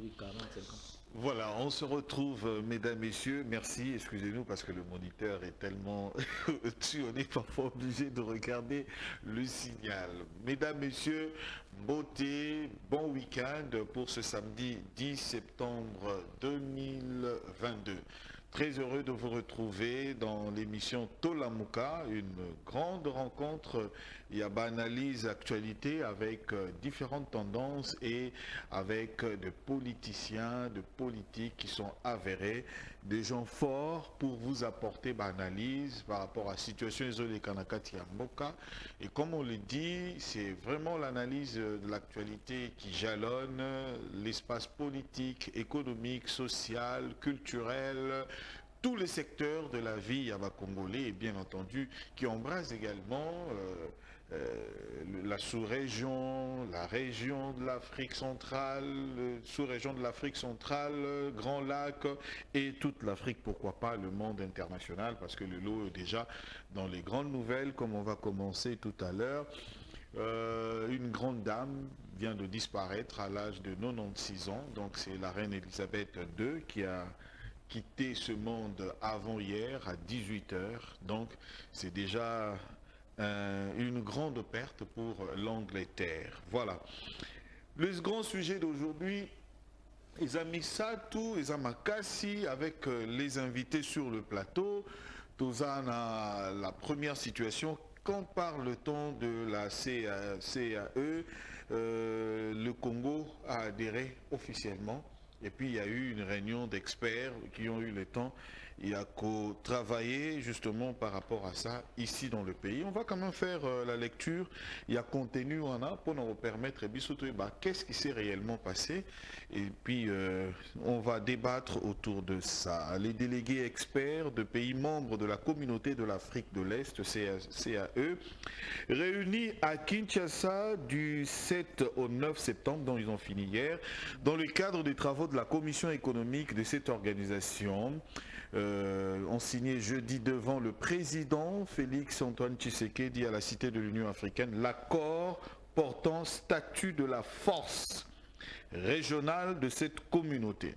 aujourd'hui 40-50. Voilà, on se retrouve, mesdames, messieurs. Merci, excusez-nous parce que le moniteur est tellement dessus, on est parfois obligé de regarder le signal. Mesdames, messieurs, beauté, bon week-end pour ce samedi 10 septembre 2022. Très heureux de vous retrouver dans l'émission Tolamuka, une grande rencontre. Il y a analyse actualité avec différentes tendances et avec des politiciens, de politiques qui sont avérés, des gens forts pour vous apporter analyse par rapport à la situation isolée Kanakati Mboka. Et comme on le dit, c'est vraiment l'analyse de l'actualité qui jalonne l'espace politique, économique, social, culturel, tous les secteurs de la vie congolais et bien entendu qui embrasse également la sous-région, la région de l'Afrique centrale, sous-région de l'Afrique centrale, Grand Lac et toute l'Afrique, pourquoi pas le monde international, parce que le lot est déjà dans les grandes nouvelles, comme on va commencer tout à l'heure. Une grande dame vient de disparaître à l'âge de 96 ans, donc c'est la reine Elisabeth II qui a quitté ce monde avant-hier à 18 h. Donc c'est déjà une grande perte pour l'Angleterre. Voilà. Le grand sujet d'aujourd'hui, les amis Satou, les Amakassi, avec les invités sur le plateau. Tozana, la première situation. Quand parle-t-on de la CAE, le Congo a adhéré officiellement. Et puis il y a eu une réunion d'experts qui ont eu le temps. Il y a qu'à travailler justement par rapport à ça ici dans le pays. On va quand même faire la lecture. Il y a contenu on a pour nous permettre qu'est-ce qui s'est réellement passé. Et puis on va débattre autour de ça. Les délégués experts de pays membres de la communauté de l'Afrique de l'Est, CAE, réunis à Kinshasa du 7 au 9 septembre, dont ils ont fini hier, dans le cadre des travaux de la commission économique de cette organisation, ont signé jeudi devant le président Félix Antoine Tshisekedi à la Cité de l'Union africaine l'accord portant statut de la force régionale de cette communauté.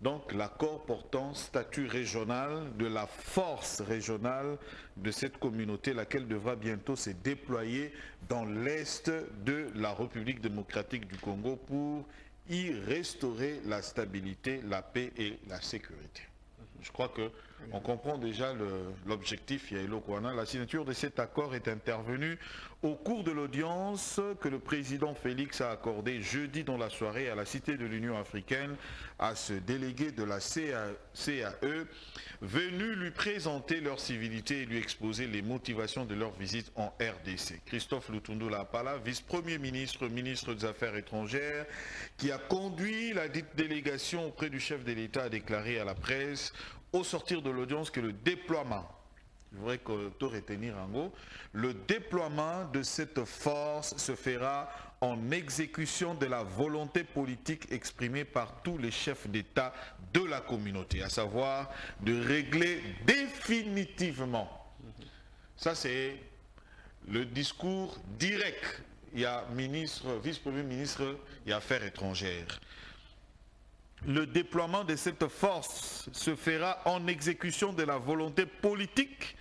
Donc l'accord portant statut régional de la force régionale de cette communauté, laquelle devra bientôt se déployer dans l'est de la République démocratique du Congo pour y restaurer la stabilité, la paix et la sécurité. Je crois qu'on comprend déjà l'objectif. La signature de cet accord est intervenue au cours de l'audience que le président Félix a accordée jeudi dans la soirée à la Cité de l'Union africaine à ce délégué de la CAE venu lui présenter leur civilité et lui exposer les motivations de leur visite en RDC. Christophe Lutundula Apala, vice-premier ministre, ministre des Affaires étrangères, qui a conduit la dite délégation auprès du chef de l'État, a déclaré à la presse au sortir de l'audience que le déploiement, je voudrais que tout retenir en gros, le déploiement de cette force se fera en exécution de la volonté politique exprimée par tous les chefs d'État de la communauté, à savoir de régler définitivement. Ça c'est le discours direct. Il y a ministre, vice-premier ministre et affaires étrangères. Le déploiement de cette force se fera en exécution de la volonté politique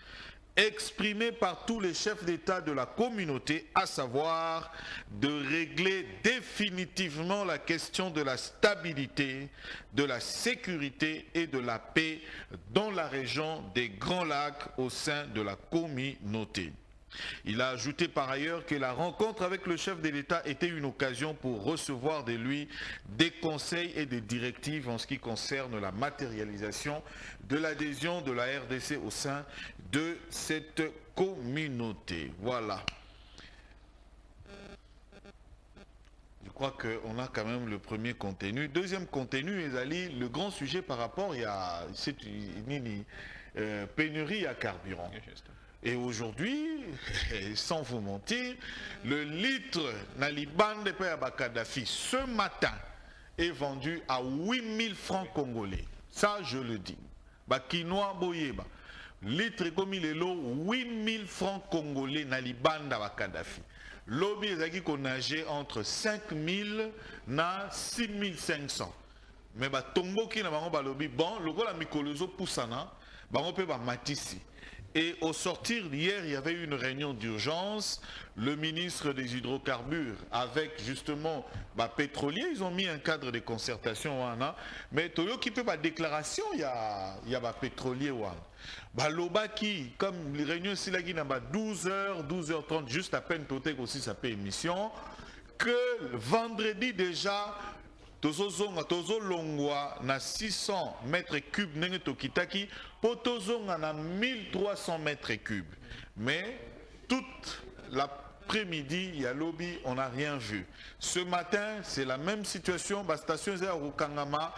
exprimée par tous les chefs d'État de la communauté, à savoir de régler définitivement la question de la stabilité, de la sécurité et de la paix dans la région des Grands Lacs au sein de la communauté. Il a ajouté par ailleurs que la rencontre avec le chef de l'État était une occasion pour recevoir de lui des conseils et des directives en ce qui concerne la matérialisation de l'adhésion de la RDC au sein de cette communauté. Voilà. Je crois qu'on a quand même le premier contenu. Deuxième contenu, Ezali, le grand sujet par rapport à cette pénurie à carburant. Et aujourd'hui, sans vous mentir, le litre Naliban de Kadhafi ce matin est vendu à 8000 francs congolais. Ça, je le dis. Bakinois Boyeba. Litre comme il est l'eau, 8000 francs congolais Naliban de Kadhafi. lobby ezaki ko nager entre 5000 na 6500. Mais ba tomboki na bango ba lobby bon lokola mikolo zo pusana bango pe ba matisi. Et au sortir d'hier, il y avait eu une réunion d'urgence. Le ministre des hydrocarbures avec justement pétrolier, ils ont mis un cadre de concertation. Mais Toyo qui fait déclaration, il y a pétrolier. Lobaki, comme les réunions ici, 12h, 12h30, juste à peine Totek aussi ça fait émission. Que vendredi déjà, Tozo longwa na 600 mètres cubes nenge tokitaki po tozonga na 1300 mètres cubes. Mais toute l'après-midi, il y a lobby, on n'a rien vu. Ce matin, c'est la même situation. La station Rukangama,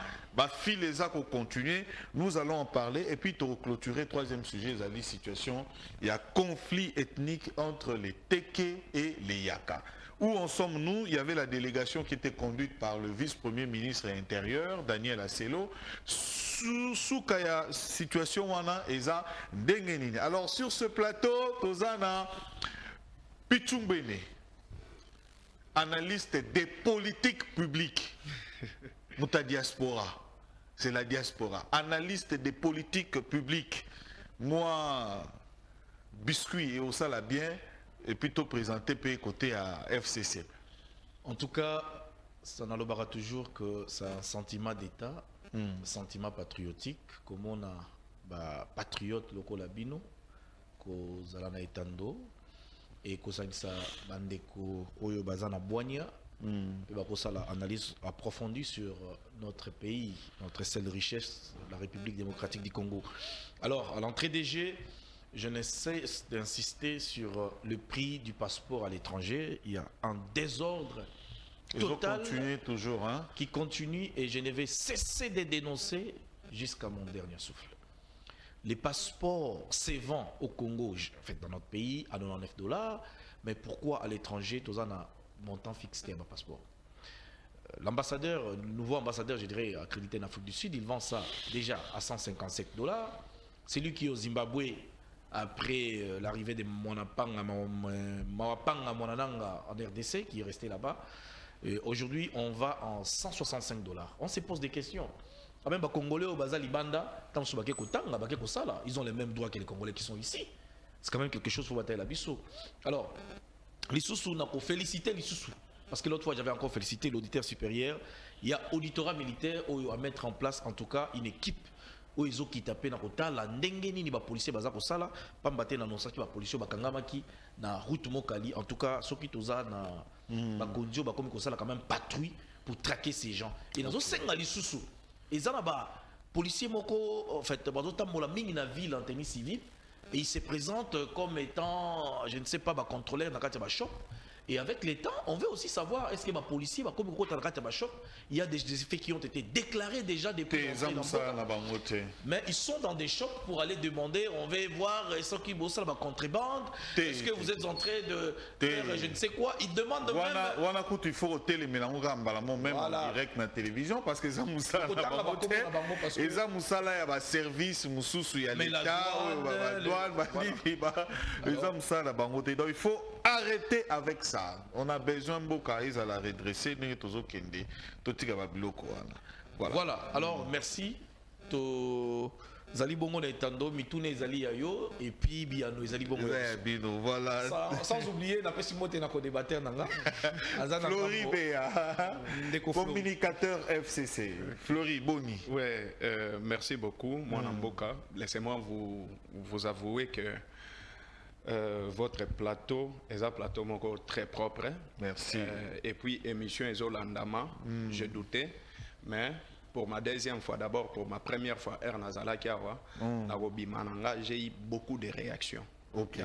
fil les a continuer. Nous allons en parler. Et puis, pour clôturer, troisième sujet, la situation. Il y a conflit ethnique entre les Teke et les Yaka. Où en sommes-nous? Il y avait la délégation qui était conduite par le vice-premier ministre intérieur, Daniel Asselo. Sous kaya situation wana eza dengenini. Alors sur ce plateau, Tozana Pichumbene, analyste des politiques publiques. Mouta diaspora, c'est la diaspora. Analyste des politiques publiques. Moi, biscuit et au sala bien. Et plutôt présenté côté à FCC. En tout cas, ça n'allobara toujours que c'est un sentiment d'État, un sentiment patriotique, comme on a patriote loko labino, ko zalana etando, et ko sa bandeko oyo bazana boigna, et bako sa la analyse approfondie sur notre pays, notre seule richesse, la République démocratique du Congo. Alors, à l'entrée des jeux, je ne cesse d'insister sur le prix du passeport à l'étranger. Il y a un désordre total toujours, hein? Qui continue et je ne vais cesser de dénoncer jusqu'à mon dernier souffle. Les passeports se vendent au Congo, en fait dans notre pays, à 99 $, mais pourquoi à l'étranger, tout ça a montant fixé à ma passeport? L'ambassadeur, le nouveau ambassadeur, je dirais, accrédité en Afrique du Sud, il vend ça déjà à 157 $. C'est lui qui est au Zimbabwe, après l'arrivée de Mawapanga Monananga en RDC, qui est resté là-bas. Aujourd'hui, on va en 165 $. On se pose des questions. Même les Congolais au Bazali Banda, ils ont les mêmes droits que les Congolais qui sont ici. C'est quand même quelque chose pour batailler la bisso. Alors, les sous-sous, on a félicité les sous-sous. Parce que l'autre fois, j'avais encore félicité l'auditeur supérieur. Il y a auditorat militaire à mettre en place, en tout cas, une équipe où ils ont quitté la kotala ndengeni ni ba policier baza ko sala pambate na nosaki ba policier bakangamaki na route mokali. En tout cas soki toza na ba kondio ba komi ko sala quand même patrouille pour traquer ces gens. Et nazo senga lisusu ezana ba policier moko en fait bazo tambola mingi na ville en tenue civile et il se présente comme étant je ne sais pas ba contrôleur na kati ba shop. Et avec les temps, on veut aussi savoir est-ce que ma policier va comme il y a des faits qui ont été déclarés déjà depuis mais ils sont dans des shops pour aller demander, on veut voir est-ce qu'ils bossent la contrebande, est-ce que vous êtes en train de faire je ne sais quoi, ils demandent même il faut même en direct na télévision parce que ça moussa et ça moussa là il y a service mususu il y a l'état il faut arrêter avec ça. On a besoin de beaucoup à la redresser. Voilà, alors merci. Zali bongo na etando mitune zali yayo et puis biano zali bongo voilà sans oublier na pesi moté na ko débatteur nanga azana Flori Béa communicateur FCC Flori Boni. Ouais, merci beaucoup moi Namboka. Laissez-moi vous avouer que votre plateau est un plateau très propre. Merci. Et puis émission est au Landama, je doutais, mais pour ma deuxième fois, d'abord pour ma première fois, Ernazala Kiawa, j'ai eu beaucoup de réactions. Okay,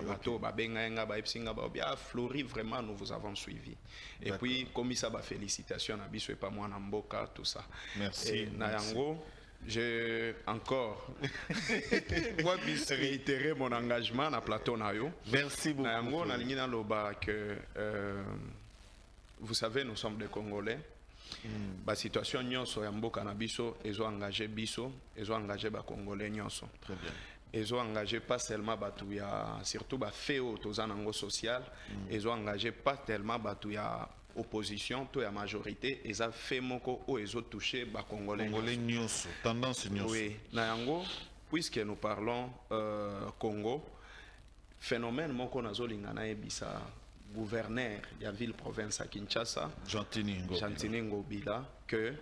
Flori, vraiment, nous vous avons suivi. Et puis, comme ça, félicitations à Bissou et pas moi, Namboka, tout ça. Merci. Et Nayango, j'ai encore réitéré mon engagement à Plateau Nayo. Merci beaucoup. Nayango, vous savez, nous sommes des Congolais. La situation nyonso ya mboka na biso ezo engagé biso ezo engagé ba Congolais nyonso. Très bien. ils ont engagé pas seulement Batouya, surtout Féo, Tozanango social, ils ont engagé pas tellement Batouya opposition, toute la majorité, ils ont fait moko ou ils ont touché les Congolais. Congolais nyonso, tendance nyonso. Oui, Nayango, puisque nous parlons Congo, phénomène moko nazolingana ebisa gouverneur de la ville province à Kinshasa, Gentini Ngobila, que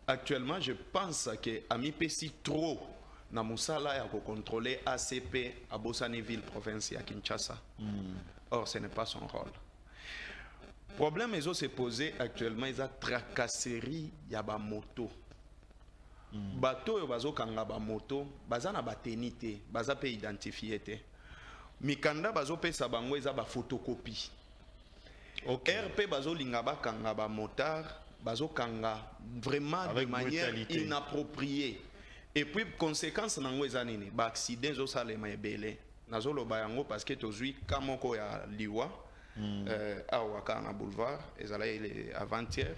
actuellement je pense que Ami Pessi trop na musala ya contrôler ACP à Bossani ville province à Kinshasa. Or ce n'est pas son rôle. Problème ils ont se posé actuellement ils ont tracasserie ya ba moto. Bato yo bazo kanga ba moto, bazana ba tenité, baza pe identifié te. Mikanda bazo pesa bango eza ba photocopie. RP bazo linga ba kanga ba motard, bazo kanga vraiment avec de manière brutalité. Inappropriée. Et puis conséquence nango eza nini? Ba accident zo salema ebele. Nazo loba yango parce que tozui kamoko ya liwa awaka na boulevard ezala ile avant-hier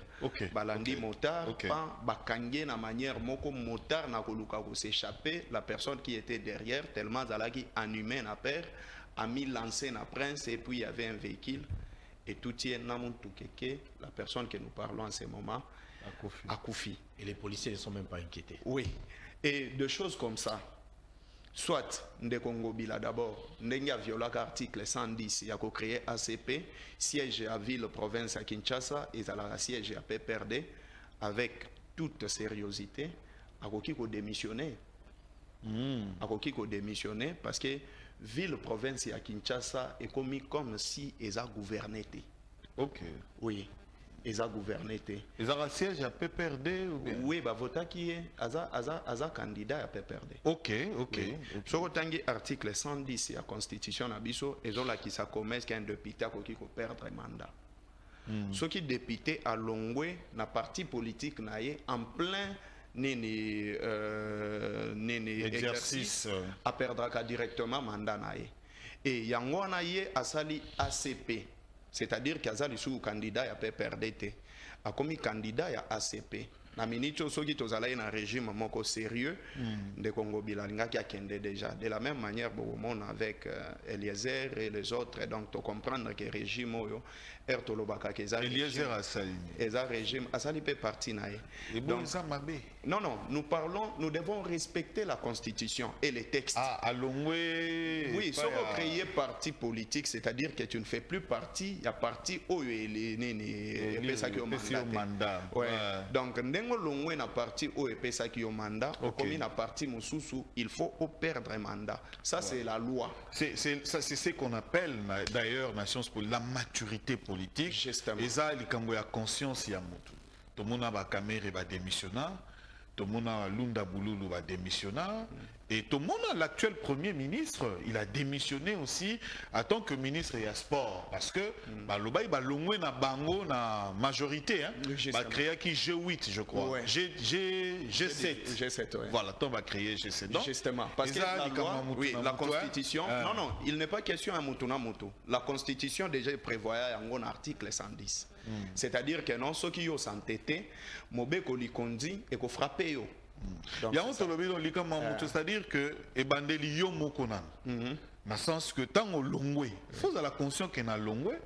balandi motard pas bakangé na manière moko motard na koluka ko s'échapper la personne qui était derrière tellement zalaki enhumé na père a mis lancé na prince et puis il y avait un véhicule et tout y est namuntu keke la personne que nous parlons en ce moment a Koufi et les policiers ne sont même pas inquiétés. Oui, et de choses comme ça. Soit Ndekongo Bila d'abord, Ndenga viola l'article 110, il y a créé ACP, siège à ville province à Kinshasa, et à la siège à PPRD, avec toute sérieuxité, à Kokiko démissionner. À Kokiko démissionner parce que ville province à Kinshasa est commis comme si ils ont gouverné. Ok. Oui. Ils ont gouverné. Ils ont un siège à PPRD ou bien? Oui, bah vota qui est Aza candidat à PPRD. Ok. Sur le article 110 de la Constitution Abisso, ils ont là qui ça commet qu'un député qui peut perdre le mandat. Ceux qui député à Longwe, na parti politique en plein exercice à perdre directement mandat naie. Et yango naie a sali ACP. C'est-à-dire qu'il y a des candidats qui perdre a commis candidat à ACP. Na minute ceux qui sont allés dans un régime moko sérieux de Congo Bilalinga qui a kendé déjà. De la même manière, bon, avec Eliezer et les autres, donc tu comprendre que le régime Ertolobaka Eliezer a sali. Régime a sali peut partie naé. Donc non, nous devons respecter la constitution et les textes. Ah, allons oui, si on crée parti politique, c'est-à-dire que tu ne fais plus partie, il y a parti où il est mandat. Ouais. Donc longwe na parti où epesa ki yo mandat comme na parti mususu il faut perdre un mandat ça c'est la loi c'est ce qu'on appelle d'ailleurs nations pour la maturité politique justement et ça likambo ya conscience ya mutu to mona ba Kamere ba démissionnant to mona Lunda Bululu ba démissionnant et tout le monde, l'actuel Premier ministre, il a démissionné aussi en tant que ministre de sport. Parce que il a longé na bango na majorité. Il a créé qui G8, je crois. Ouais. G7. G7, ouais. Voilà, on va créer G7. Donc, justement, parce que la loi, la constitution, non, il n'est pas question à Mutuna Mutu. La constitution déjà prévoyait un article 110. C'est-à-dire que non, ceux qui ont s'entêté, Mobeko Likondi et qu'on frappe yo. C'est-à-dire que ebandeli yo mokonan dans le sens que tant au longwe il faut la conscience qu'il na longwe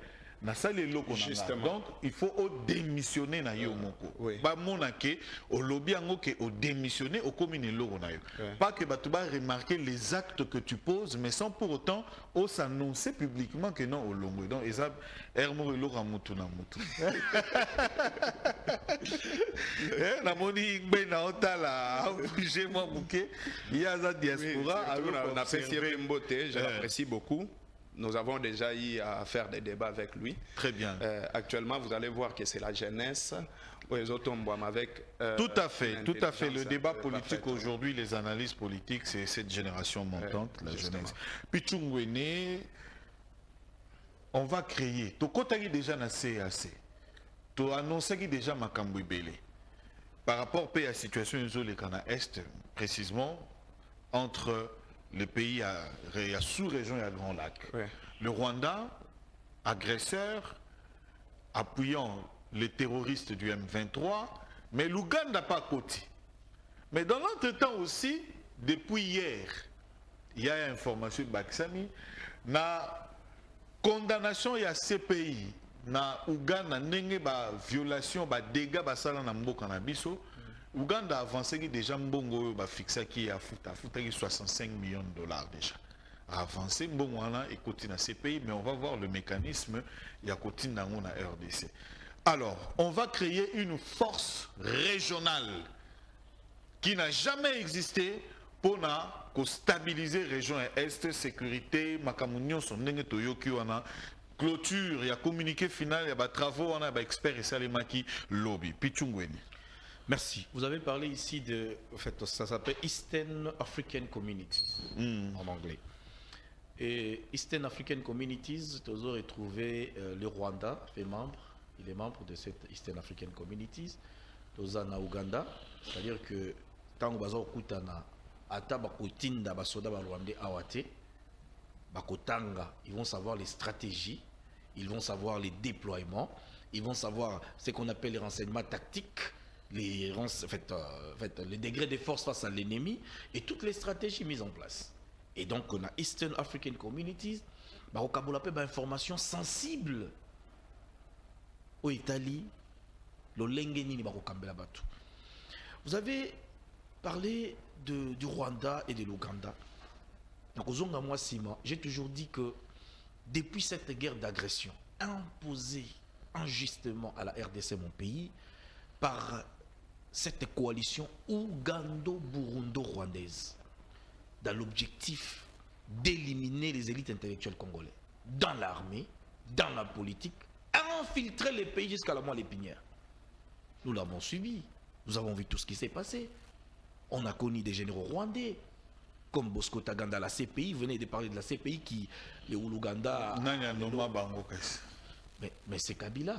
na sale loko na donc il faut démissionner na yo moko ba monake au lobby ngo que au démissionner au commune loko na yo pas que tu vas remarquer les actes que tu poses mais sans pour autant au s'annoncer publiquement que non au longwe donc eza ermo loko mutu na mutu na moni be na otala obligé moi bouquet il y a za diaspora alors on a fait Mbote je l'apprécie beaucoup. Nous avons déjà eu à faire des débats avec lui. Très bien. Actuellement, vous allez voir que c'est la jeunesse. Avec, tout à fait. Le débat politique aujourd'hui, les analyses politiques, c'est cette génération montante, la jeunesse. Pichungwene, on va créer. Tu as déjà na CAC. Tu as annoncé déjà Makambo Ibele. Par rapport à la situation de Est, précisément, entre le pays à sous-région et à Grand Lac. Ouais. Le Rwanda, agresseur, appuyant les terroristes du M23, mais l'Ouganda pas à côté. Mais dans l'entretemps aussi, depuis hier, il y a une information Baksami na condamnation ya CPI na Ouganda ndenge ba violation ba dégâts ba sala na mboka na biso. Ouganda a avancé qui déjà mbongo ba fixa qui a fouta 65 millions de dollars déjà. A avancé mbongo wana et continue à CPI, mais on va voir le mécanisme ya continue na RDC. Alors, on va créer une force régionale qui n'a jamais existé pour stabiliser la région Est, sécurité, makamunyon son nenge toyoki wana, clôture, il y a communiqué final, il y a travaux, on a experts et salemaki lobby. Pichungweni. Merci. Vous avez parlé ici de, en fait, ça s'appelle Eastern African Communities en anglais. Et Eastern African Communities, vous aurez retrouvé le Rwanda, fait membre, il est membre de cette Eastern African Communities. Vous avez Ouganda, c'est-à-dire que tant que vous avez ata bakotinda basoda balwandais awate bakotanga, ils vont savoir les stratégies, ils vont savoir les déploiements, ils vont savoir ce qu'on appelle les renseignements tactiques, les degrés de force face à l'ennemi et toutes les stratégies mises en place. Et donc on a Eastern African Communities, bakokabola pe ba information sensible au Italie, lo lengeni ni bakokambela batu. Vous avez parlé du Rwanda et de l'Ouganda. J'ai toujours dit que depuis cette guerre d'agression imposée injustement à la RDC, mon pays, par cette coalition ougando-burundo-rwandaise, dans l'objectif d'éliminer les élites intellectuelles congolaises, dans l'armée, dans la politique, infiltrer les pays jusqu'à la moelle épinière. Nous l'avons subi. Nous avons vu tout ce qui s'est passé. On a connu des généraux rwandais, comme Bosco Taganda, la CPI. Vous venez de parler de la CPI qui, le Ouganda. Mais c'est Kabila.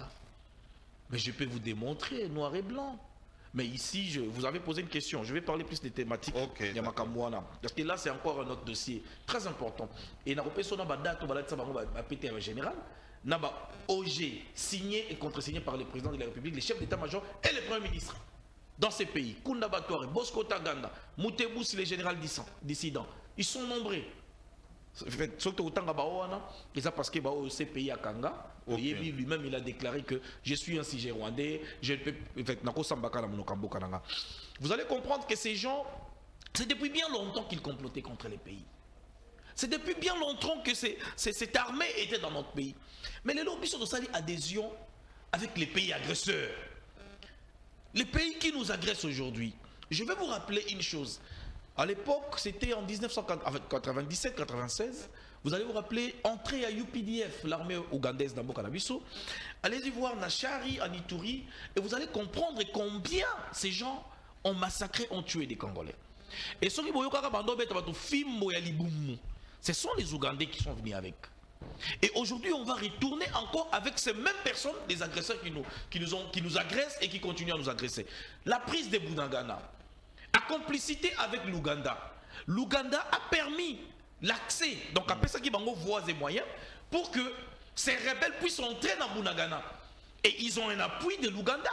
Mais je peux vous démontrer, noir et blanc. Mais ici, vous avez posé une question. Je vais parler plus des thématiques. Okay, parce que là, c'est encore un autre dossier très important. Et dans le date, en général, Naba OG signé et contresigné par le président de la République, les chefs d'état-major et le premier ministre. Dans ces pays, Kunda Batore, Bosco Taganda, Moutebousi, les généraux dissidents, ils sont nombreux. Surtout c'est parce que ces pays à Kanga, lui-même il a déclaré que je suis un sujet rwandais, je peux. Vous allez comprendre que ces gens, c'est depuis bien longtemps qu'ils complotaient contre les pays. C'est depuis bien longtemps que cette armée était dans notre pays. Mais les lobbies sont de salir adhésion avec les pays agresseurs. Les pays qui nous agressent aujourd'hui. Je vais vous rappeler une chose. À l'époque, c'était en 1997-96. Vous allez vous rappeler, entrée à UPDF, l'armée ougandaise d'Amboka Nabiso. Allez-y voir Nachari, en Ituri, et vous allez comprendre combien ces gens ont massacré, ont tué des Congolais. Et ce sont les Ougandais qui sont venus avec. Et aujourd'hui, on va retourner encore avec ces mêmes personnes, les agresseurs qui nous agressent et qui continuent à nous agresser. La prise de Bunagana, à complicité avec l'Ouganda. L'Ouganda a permis l'accès, donc après ça qui va voies et moyens, pour que ces rebelles puissent entrer dans Bunagana. Et ils ont un appui de l'Ouganda.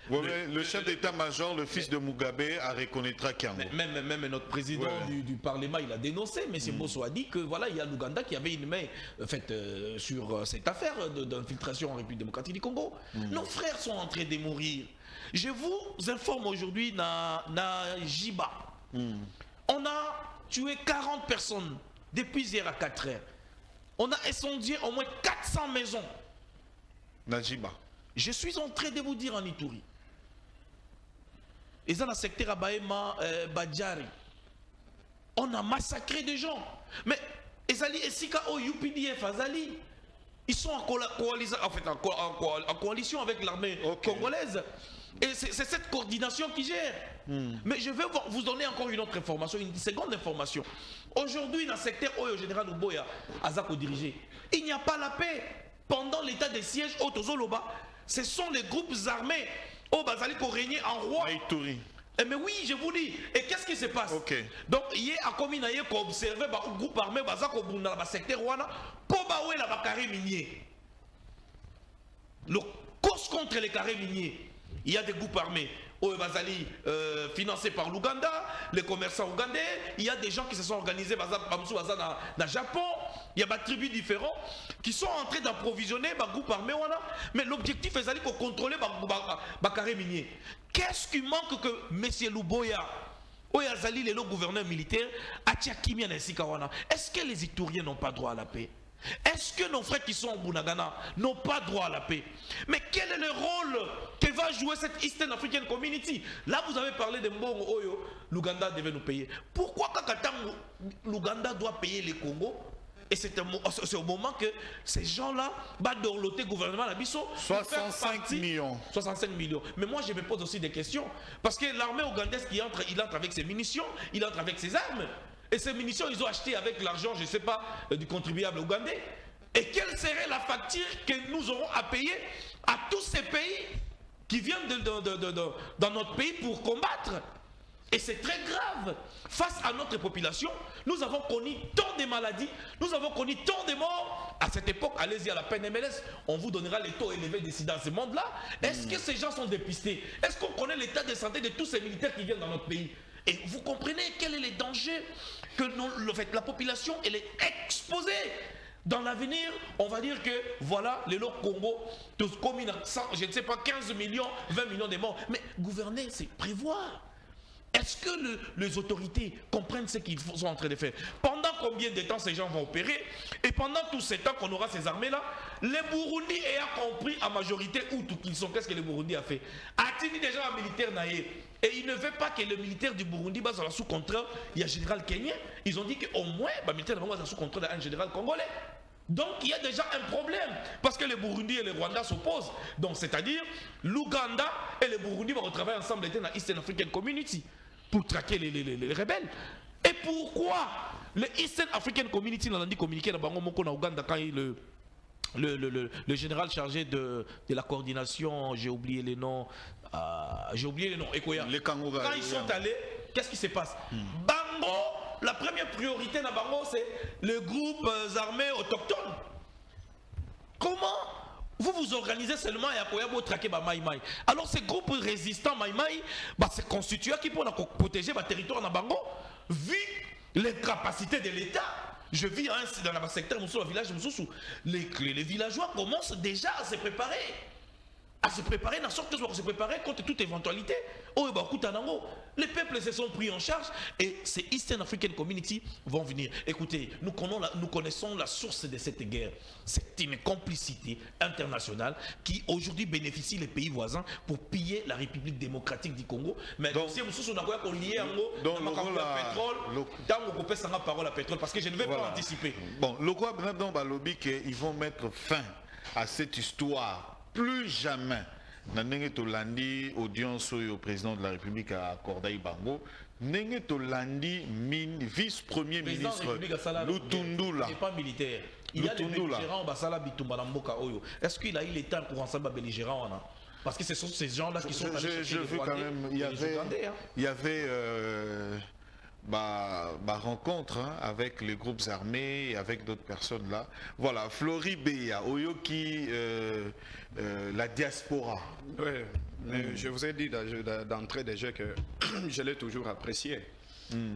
Le chef d'état-major, le fils de Mugabe, a reconnaîtra Kiango. Même notre président du Parlement, il a dénoncé. M. Bosso a dit que voilà, il y a l'Ouganda qui avait une main sur cette affaire d'infiltration en République démocratique du Congo. Nos frères sont en train de mourir. Je vous informe aujourd'hui na Jiba. On a tué 40 personnes depuis hier à 4 heures. On a incendié au moins 400 maisons. Na Jiba. Je suis en train de vous dire en Ituri. Et dans le secteur Abaema, Badjari, on a massacré des gens. Mais Ezali et Sika au UPDF, Azali, ils sont en coalition avec l'armée congolaise. Et c'est cette coordination qui gère. Mais je vais vous donner encore une autre information, une seconde information. Aujourd'hui, dans le secteur Oyo Général Uboya, Azako dirigé, il n'y a pas la paix. Pendant l'état de siège au Tozoloba, ce sont les groupes armés au Bazali qui ont régné en roi. Mais oui, je vous dis. Et qu'est-ce qui se passe? Donc, il y a un commun qui a observé le groupe armé dans le secteur Rwanda pour baouer la carré minier. Le cause contre les carrés miniers. Il y a des groupes armés Bazali, financés par l'Ouganda, les commerçants ougandais. Il y a des gens qui se sont organisés dans le Japon. Il y a des tribus différents qui sont en train d'approvisionner les groupes armés. Mais l'objectif est de contrôler les carrés miniers. Qu'est-ce qui manque que M. Luboya, Oyazali, le gouverneur militaire, est-ce que les Ituriens n'ont pas droit à la paix? Est-ce que nos frères qui sont au Bunagana n'ont pas droit à la paix? Mais quel est le rôle que va jouer cette Eastern African Community? Là, vous avez parlé de Mbongo Oyo, l'Ouganda devait nous payer. Pourquoi l'Ouganda doit payer les Congo? Et c'est au moment que ces gens-là battent dorloter le gouvernement Nabiso. 65 millions. 65 millions. Mais moi, je me pose aussi des questions. Parce que l'armée ougandaise qui entre, il entre avec ses munitions, il entre avec ses armes. Et ces munitions, ils ont acheté avec l'argent, je ne sais pas, du contribuable ougandais. Et quelle serait la facture que nous aurons à payer à tous ces pays qui viennent dans notre pays pour combattre? Et c'est très grave. Face à notre population, nous avons connu tant de maladies, nous avons connu tant de morts. À cette époque, allez-y à la PNMLS, on vous donnera les taux élevés d'ici dans ce monde-là. Est-ce que ces gens sont dépistés? Est-ce qu'on connaît l'état de santé de tous ces militaires qui viennent dans notre pays? Et vous comprenez quel est le danger que la population elle est exposée. Dans l'avenir, on va dire que voilà, les lots Congo, tous comme je ne sais pas, 15 millions, 20 millions de morts. Mais gouverner, c'est prévoir. Est-ce que les autorités comprennent ce qu'ils sont en train de faire? Pendant combien de temps ces gens vont opérer? Et pendant tout ce temps qu'on aura ces armées-là, les Burundi ayant compris à majorité où qu'ils sont, qu'est-ce que le Burundi a fait? A-t-il déjà un militaire naïf? Et il ne veut pas que le militaire du Burundi base sous contrôle. Il y a un général kenyan. Ils ont dit qu'au moins, le militaire va sous contrôle d'un général congolais. Donc il y a déjà un problème. Parce que les Burundi et les Rwanda s'opposent. Donc c'est-à-dire, l'Ouganda et les Burundi vont travailler ensemble dans la Eastern African Community pour traquer les rebelles. Et pourquoi le Eastern African Community n'a dit communiqué dans Bango Ouganda quand le général chargé de la coordination, j'ai oublié les noms, Ekoya. Quand ils sont allés, qu'est-ce qui se passe? Bango, la première priorité dans Bango, c'est les groupes armés autochtones. Comment vous vous organisez seulement et à pour traquer Maï Maï? Alors ces groupes résistants Maï Maï, c'est constitué qui pour protéger le territoire dans Bango, vu les capacités de l'État. Je vis dans le secteur, le village, les villageois commencent déjà à se préparer. Dans sorte que se préparer contre toute éventualité. Les peuples se sont pris en charge et ces Eastern African Community vont venir. Écoutez, nous connaissons la source de cette guerre. C'est une complicité internationale qui aujourd'hui bénéficie les pays voisins pour piller la République démocratique du Congo. Mais si vous avez lié parole à pétrole, parce que je ne vais pas anticiper. Bon, le quoi dans Balobi qu'ils vont mettre fin à cette histoire. Plus jamais, Nenge Tolandi, audience au président de la République à Corday Bango, Nenge Tolandi, vice-premier ministre Lutundula. Il n'est pas militaire. Il y a des belligérants au Basala Bitumba Mboka Oyo. Est-ce qu'il a eu les temps pour ensemble belligérants? Parce que ce sont ces gens-là qui sont allés je veux quand même, il y avait rencontre avec les groupes armés et avec d'autres personnes là. Voilà, Floribéa, Oyoki, la diaspora. Oui, mais je vous ai dit d'entrée déjà que je l'ai toujours apprécié.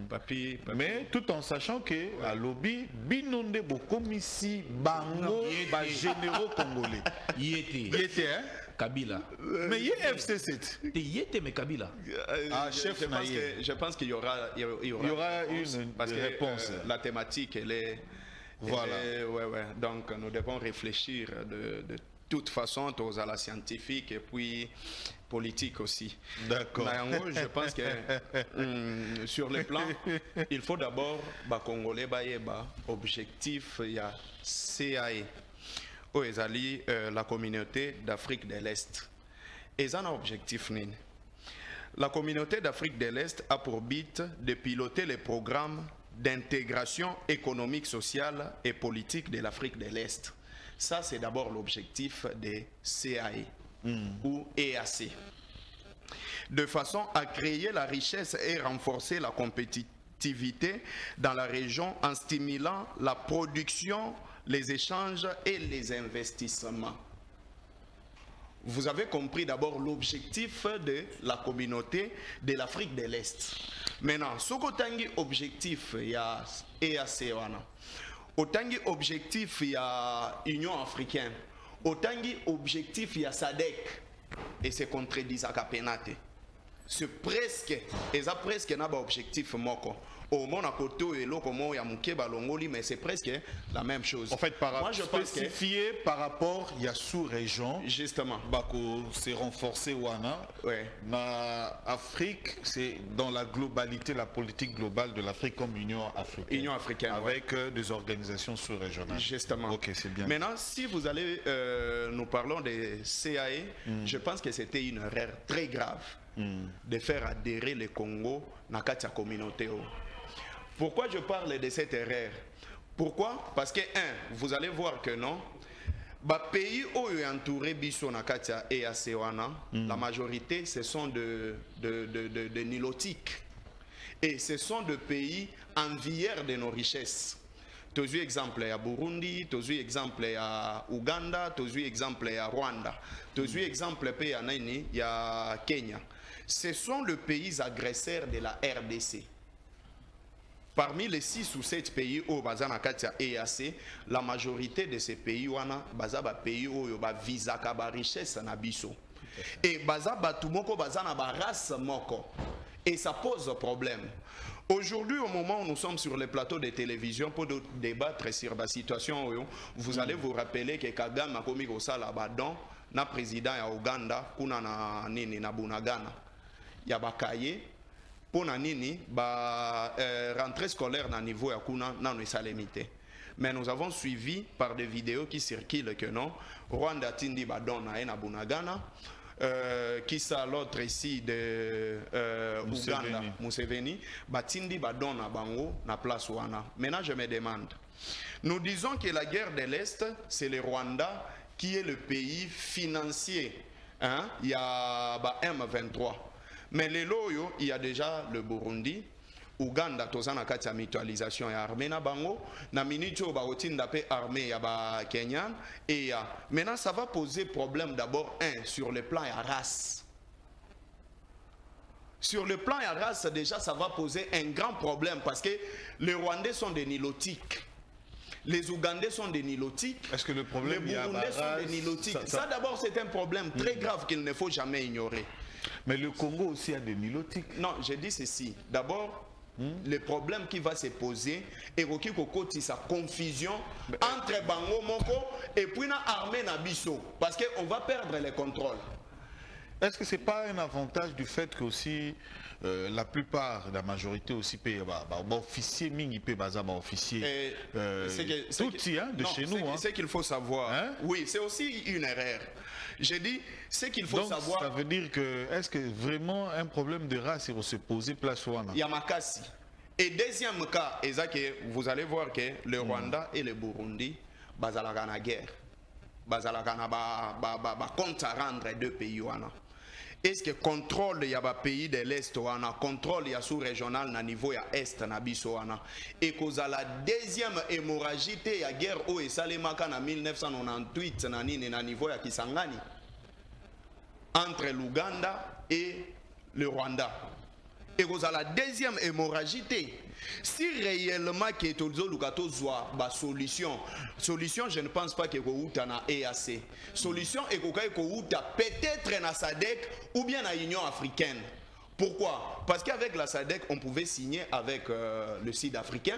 Papi. Mais tout en sachant que à lobby, Binonde Bokomisi, Bango, généraux congolais. Il était, hein? Kabila. Mais il y a FC7. Il était, mais Kabila. Je pense qu'il y aura une réponse. La thématique, elle est. Voilà. Donc, nous devons réfléchir de toute façon à la scientifique et puis politique aussi. D'accord. Je pense que sur le plan, il faut d'abord Congolais objectif il y a CAE. La communauté d'Afrique de l'Est. Et ça un objectif. La communauté d'Afrique de l'Est a pour but de piloter les programmes d'intégration économique, sociale et politique de l'Afrique de l'Est. Ça, c'est d'abord l'objectif des CAE ou EAC. De façon à créer la richesse et renforcer la compétitivité dans la région en stimulant la production, les échanges et les investissements. vous avez compris d'abord l'objectif de la communauté de l'Afrique de l'Est. Maintenant, ce que objectif il y a EAC wana. Autant objectif il y a Union africaine. Autant objectif il y a SADC et c'est contredit à Capenate. C'est presque, et ça presque n'a pas objectif moko. Au monde à côté et l'eau comme il y a mouké balongoli, mais c'est presque la même chose. En fait, moi, je spécifié par rapport il y a sous-région. Justement. Bako c'est renforcé wana. Ouais. Na Afrique, c'est dans la globalité, la politique globale de l'Afrique comme Union africaine. Union africaine. Avec des organisations sous-régionales. Justement. Ok, c'est bien. Maintenant, si vous allez, nous parlons des CAE, je pense que c'était une erreur très grave de faire adhérer le Congo dans la communauté. Pourquoi je parle de cette erreur? Pourquoi? Parce que, vous allez voir que non, les pays où est entouré Bisso Nakatia et Asewana, la majorité, ce sont de nilotiques. Et ce sont des pays envieurs de nos richesses. Tu as vu exemple à Burundi, tu as vu exemple à Ouganda, tu as vu exemple à Rwanda, tu as vu exemple à Kenya. Ce sont les pays agresseurs de la RDC. Parmi les 6 ou 7 pays où bazana katia EAC, la majorité de ces pays wana bazaba pays où ba visa ka ba richesse na biso. Et bazaba tout moko bazana ba race moko. Et ça pose problème. Aujourd'hui, au moment où nous sommes sur les plateaux de télévision pour débattre sur la situation, vous allez vous rappeler que Kagame a commis au Salabadon, na président ya Ouganda, kuna na nini na Bunagana. Ya bakaye pour nini ba rentrée scolaire na niveau ya kuna na no salemité. Mais nous avons suivi par des vidéos qui circulent que non, Rwanda tindi badon na Bunagana. Qui ça l'autre ici de Ouganda, Museveni, Batindi Badona Bango, na place Wana. Maintenant, je me demande, nous disons que la guerre de l'Est, c'est le Rwanda qui est le pays financier. Hein? Il y a M23. Mais les loyaux, il y a déjà le Burundi. Ouganda tozana kati ya mutualisation ya armée na bango na minito ba otinda pe armée ya ba Kenyan et maintenant ça va poser problème d'abord sur le plan ya race. Sur le plan ya race déjà ça va poser un grand problème parce que les Rwandais sont des nilotiques. Les Ougandais sont des nilotiques. Est-ce que le problème les Burundais sont des nilotiques. Ça d'abord c'est un problème très grave qu'il ne faut jamais ignorer. Mais le Congo aussi a des nilotiques. Non, j'ai dit ceci. D'abord le problème qui va se poser est que sa confusion entre Bango Moko et puis la armée Nabiso parce qu'on va perdre le contrôle. Est-ce que ce n'est pas un avantage du fait que aussi la plupart, la majorité aussi paye officier, mingi paye officier tout de chez nous. C'est qu'il faut savoir. Hein? Oui, c'est aussi une erreur. J'ai dit, c'est qu'il faut savoir. Ça veut dire que, est-ce que vraiment un problème de race va se poser place Wana? Yamakasi. Et deuxième cas, vous allez voir que le Rwanda et le Burundi, bazalaka na guerre. Bazalaka na ba compte à rendre deux pays Wana. Est-ce que contrôle il y a des pays de l'Est wana, contrôle il y a sous-régional na niveau ya Est na biso wana. Et cause à la deuxième hémorragie il y a guerre au et salemaka na 1998 na nini na niveau ya Kisangani entre l'Ouganda et le Rwanda. Et cause à la deuxième hémorragie si réellement que tozolukato zwa ba solution je ne pense pas que kouta na EAC solution et kouta peut-être na SADC ou bien na Union africaine. Pourquoi? Parce qu'avec la SADC on pouvait signer avec le Sud-Africain.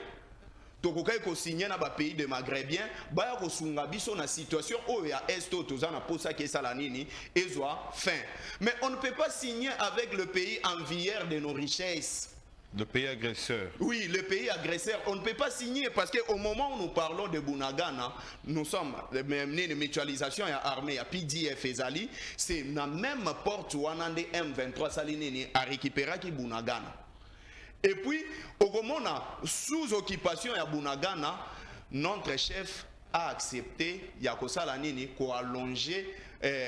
Tokokai ko signer na ba pays de Maghrébien ba ko sunga biso na situation o ya est tozana posa ke sala nini ezwa fin. Mais on ne peut pas signer avec le pays envieur de nos richesses. Le pays agresseur. Oui, le pays agresseur. On ne peut pas signer parce qu'au moment où nous parlons de Bunagana, nous sommes une mutualisation et armée à PDF et Zali, c'est la même porte où on a des M23 Salinini à récupérer qui Bunagana. Et puis, au moment sous occupation à Bunagana, notre chef a accepté Yakosa Lanini pour allonger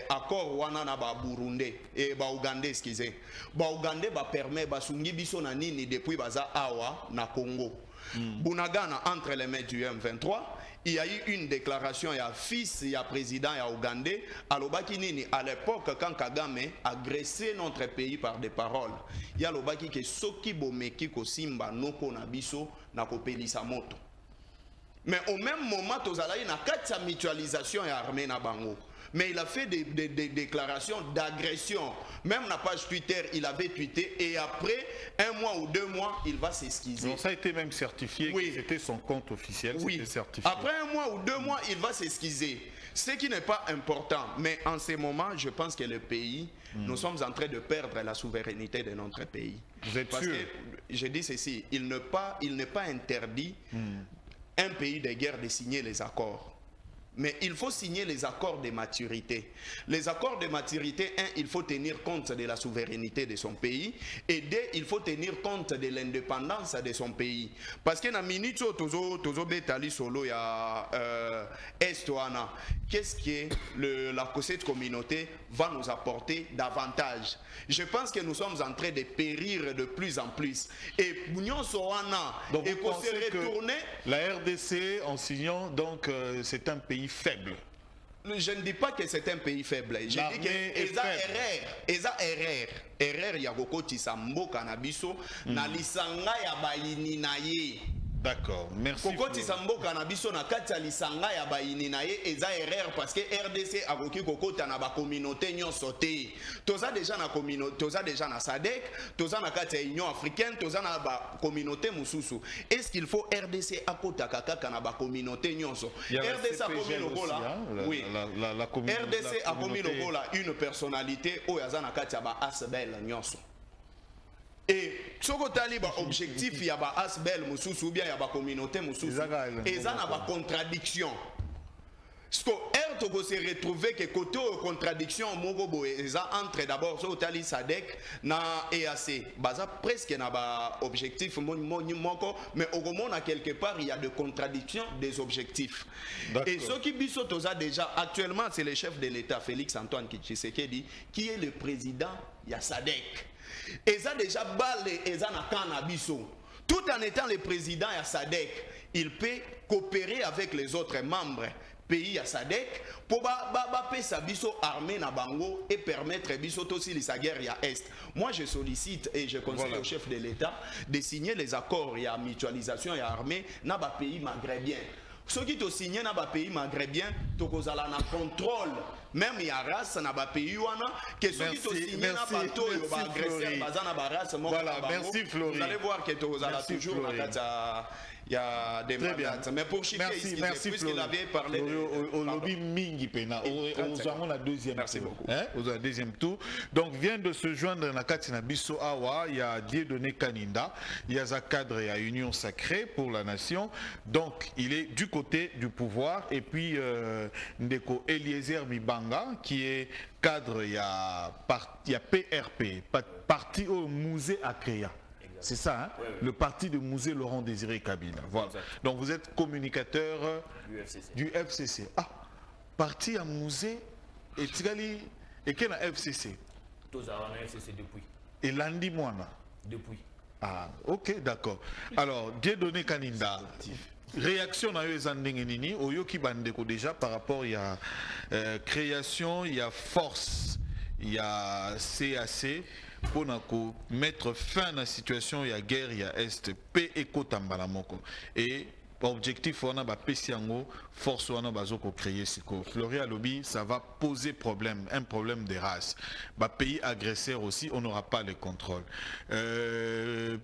accord wana na ba Burundi et ba Ougandais excusez ba Ougandais ba permet ba sungi biso na nini depuis baza awa na Congo. Bunagana entre les mains du M23, il y a eu une déclaration, il y a fils, il y a président, il y a Ougandais, Alobaki Nini, à l'époque, quand Kagame agressait notre pays par des paroles, il y a Alobaki que Soki Bomeki Kosimba Noko Nabiso Nakopelisa Moto. Mais au même moment, il y a une mutualisation et armée na Bango. Mais il a fait des déclarations d'agression. Même la page Twitter, il avait tweeté et après 1 mois ou 2 mois, il va s'excuser. Donc ça a été même certifié, oui. Que c'était son compte officiel, oui. C'était certifié. Après 1 mois ou 2 mois, il va s'excuser. Ce qui n'est pas important. Mais en ce moment, je pense que le pays, nous sommes en train de perdre la souveraineté de notre pays. Vous êtes Parce sûr? que, je dis ceci, il n'est pas interdit un pays de guerre de signer les accords. Mais il faut signer les accords de maturité. Les accords de maturité, 1, il faut tenir compte de la souveraineté de son pays. Et 2, il faut tenir compte de l'indépendance de son pays. Parce que dans minute tozo betali solo ya Estoana, qu'est-ce que cette communauté va nous apporter davantage? Je pense que nous sommes en train de périr de plus en plus. Et Bougnon Soana, et qu'on s'est retourné. La RDC, en signant, donc, c'est un pays faible. Je ne dis pas que c'est un pays faible. Je dis que erreur ya kokotisa mboka na biso na lisanga ya bayini na ye. D'accord, merci. Kokotisa mboka na biso na kati ya lisanga ya bayini na ye eza erreur parce que RDC akoki kokota na ba communauté nyonso te. Toza déjà na communauté, toza déjà na SADC, toza na kati ya Union africaine, toza na ba communauté mususu. Est-ce qu'il faut RDC akota kaka na ba communauté nyonso? RDC a commis lokola. Oui. RDC a commis lokola une personnalité oyaza na kati ya ba Asbel nyonso. Et ce que tu as objectif, il y a ba Asbel mususu ou bien il y a ba communauté mususu. Et ça n'a pas contradiction. Ce que R s'est retrouvé que côté contradiction Mogobo et ça entre d'abord ce que tu as SADC na EAC. Baza presque n'a pas objectif mais au moins quelque part il y a des contradictions des objectifs. Et ce qui biso toza déjà actuellement c'est le chef de l'État Félix Antoine Tshisekedi qui est le président de SADC. Et ça déjà balé et ça na cannabiso. Tout en étant le président à SADC, il peut coopérer avec les autres membres pays à SADC pour pesa biso armée na bango et permettre biso aussi les guerre à est. Moi je sollicite et je conseille au chef de l'État de signer les accords et à mutualisation et à armée na ba pays maghrébien. Ceux qui ont signé dans les pays maghrébins, ils ont un contrôle. Même il y a race dans les pays que ceux qui ont signé dans les bateaux, ils ont agressé dans la race. Voilà, merci Flori. Vous allez voir que vous allez toujours il y a des malades. Mais pour Chiquet, puisqu'il avait parlé au lobby Mingi Pena, on a la deuxième tour. Merci beaucoup. Vous avez deuxième tour. Donc vient de se joindre dans la Katina Bisso Awa, il y a Dieudonné Kaninda, il y a Zakadre et à Union Sacrée pour la Nation. Donc il est du côté du pouvoir. Et puis Ndeko Eliezer Mibanga qui est cadre, il y a PRP, parti au musée à Créa. C'est ça, hein? Oui, oui. Le parti de Musée Laurent Désiré Kabila. Voilà. Exact. Donc vous êtes communicateur du FCC. Ah, parti à Musée et Tigali et quel FCC? Tous avons un FCC depuis. Et Landi Moana? Depuis. Ah, ok, d'accord. Alors, Dieudonné Kaninda. Réaction à Ezandengenini, au Yoki Bandeko déjà par rapport, il y a création, il y a force, il y a CAC. Pour mettre fin à la situation, il y a guerre, il y a Est, paix et Kotambalamoko. Et objectif, on a Pessiango, force, on a créer Siko. Floria Lobby, ça va poser problème, un problème des races. Pays agresseur aussi, on n'aura pas le contrôle.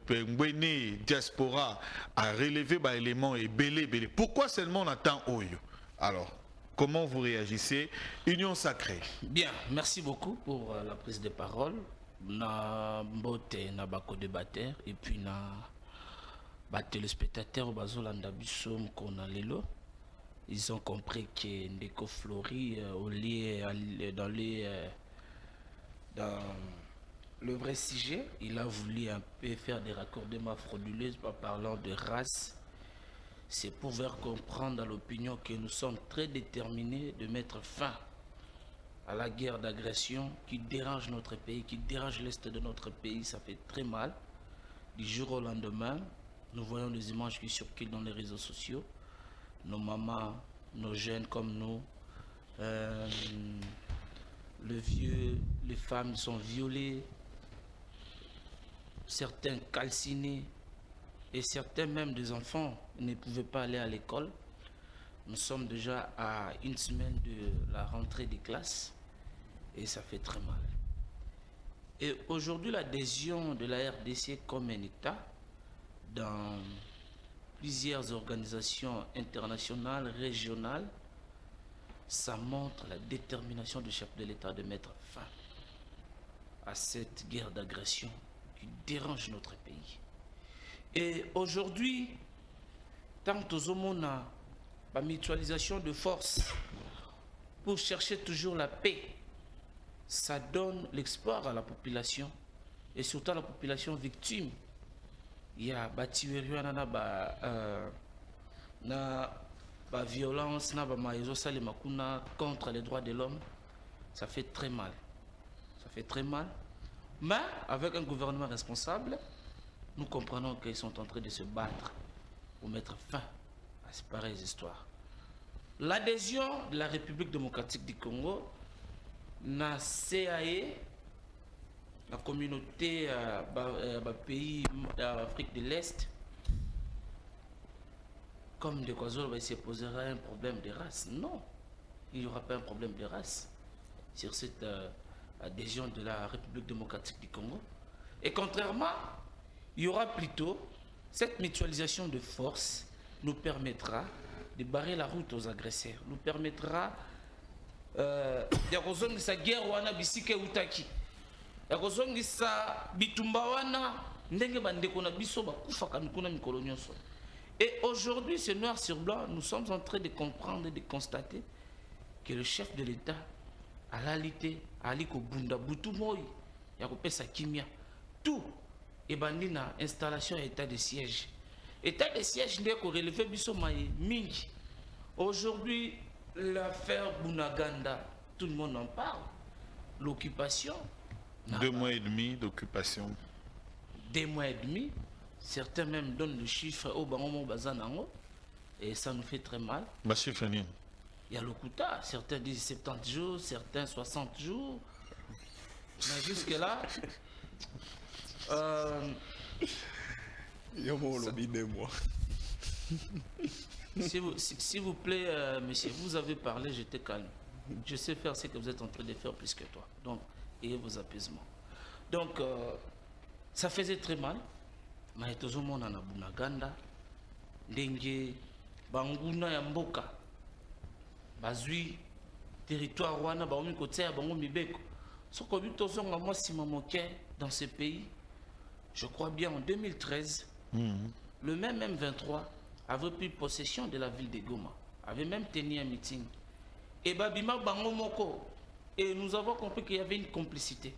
Pengwene, diaspora, a relevé éléments et belé. Pourquoi seulement on attend Oyo? Alors, comment vous réagissez? Union Sacrée. Bien, merci beaucoup pour la prise de parole. Na mbote na bako débatteur et puis na ba téléspectateurs bazolanda biso mkona lelo, ils ont compris que Ndeko Flori dans le vrai sujet, il a voulu un peu faire des raccordements frauduleux en parlant de race. C'est pour faire comprendre à l'opinion que nous sommes très déterminés de mettre fin à la guerre d'agression qui dérange notre pays, qui dérange l'Est de notre pays. Ça fait très mal. Du jour au lendemain, nous voyons des images qui circulent dans les réseaux sociaux. Nos mamans, nos jeunes comme nous, les vieux, les femmes sont violées, certains calcinés et certains même des enfants ne pouvaient pas aller à l'école. Nous sommes déjà à une semaine de la rentrée des classes et ça fait très mal. Et aujourd'hui, l'adhésion de la RDC comme un État dans plusieurs organisations internationales, régionales, ça montre la détermination du chef de l'État de mettre fin à cette guerre d'agression qui dérange notre pays. Et aujourd'hui, tant aux hommes, la mutualisation de forces pour chercher toujours la paix, ça donne l'espoir à la population et surtout à la population victime. Il y a la violence contre les droits de l'homme. Ça fait très mal. Ça fait très mal. Mais avec un gouvernement responsable, nous comprenons qu'ils sont en train de se battre pour mettre fin à ces pareilles histoires. L'adhésion de la République démocratique du Congo, la CAE, la communauté pays d'Afrique de l'Est, comme de Kwazulu, il se posera un problème de race. Non, il n'y aura pas un problème de race sur cette adhésion de la République démocratique du Congo. Et contrairement, il y aura plutôt cette mutualisation de forces nous permettra de barrer la route aux agresseurs, nous permettra de kozongisa guerre wana bisike utaki, de kozongisa bitumba wana ndenge bandeko na biso bakufaka mikuna mikolo nyonso. Et aujourd'hui, c'est noir sur blanc, nous sommes en train de comprendre et de constater que le chef de l'État a l'alité, aliko bunda butu moi, yakopesa kimia, tout et bandina installation état de siège. État de siège n'est qu'au relevé biso maye mingi. Aujourd'hui, l'affaire Bunaganda, tout le monde en parle. L'occupation. 2 mois et demi d'occupation. 2 mois et demi. Certains même donnent le chiffre au Bangomo Bazanango. Et ça nous fait très mal. Il y a le Kouta. Certains disent 70 jours, certains 60 jours. Mais jusque-là. S'il vous plaît, monsieur, vous avez parlé, j'étais calme. Je sais faire ce que vous êtes en train de faire plus que toi. Donc, ayez vos apaisements. Donc, ça faisait très mal. Mais tout le monde en a Bunaganda, Dengue, Banguna ya Mboka, Bazui, territoire Wana, Baomi Kotea, Bango Mibeko. Ce qu'on a vu moi si dans ce pays, je crois bien en 2013, le même M23 avait pris possession de la ville de Goma, avait même tenu un meeting. Et Babima Bango Moko, et nous avons compris qu'il y avait une complicité,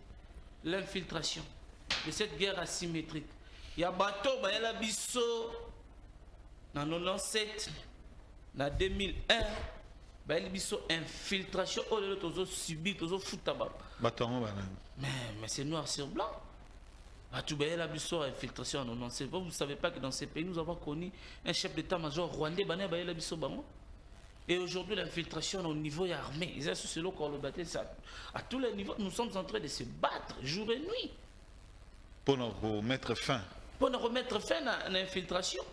l'infiltration de cette guerre asymétrique. Il y a bateau, il y a la bisso, en 97, en 2001, il y a bisso infiltration, oh là là, subi, mais c'est noir sur blanc. Il y a la bisso infiltration en 97. Vous ne savez pas que dans ces pays, nous avons connu un chef d'état-major rwandais, il y a la bisso bango. Et aujourd'hui, l'infiltration au niveau armé, à tous les niveaux, nous sommes en train de se battre jour et nuit. Pour nous remettre fin. Pour nous remettre fin à l'infiltration.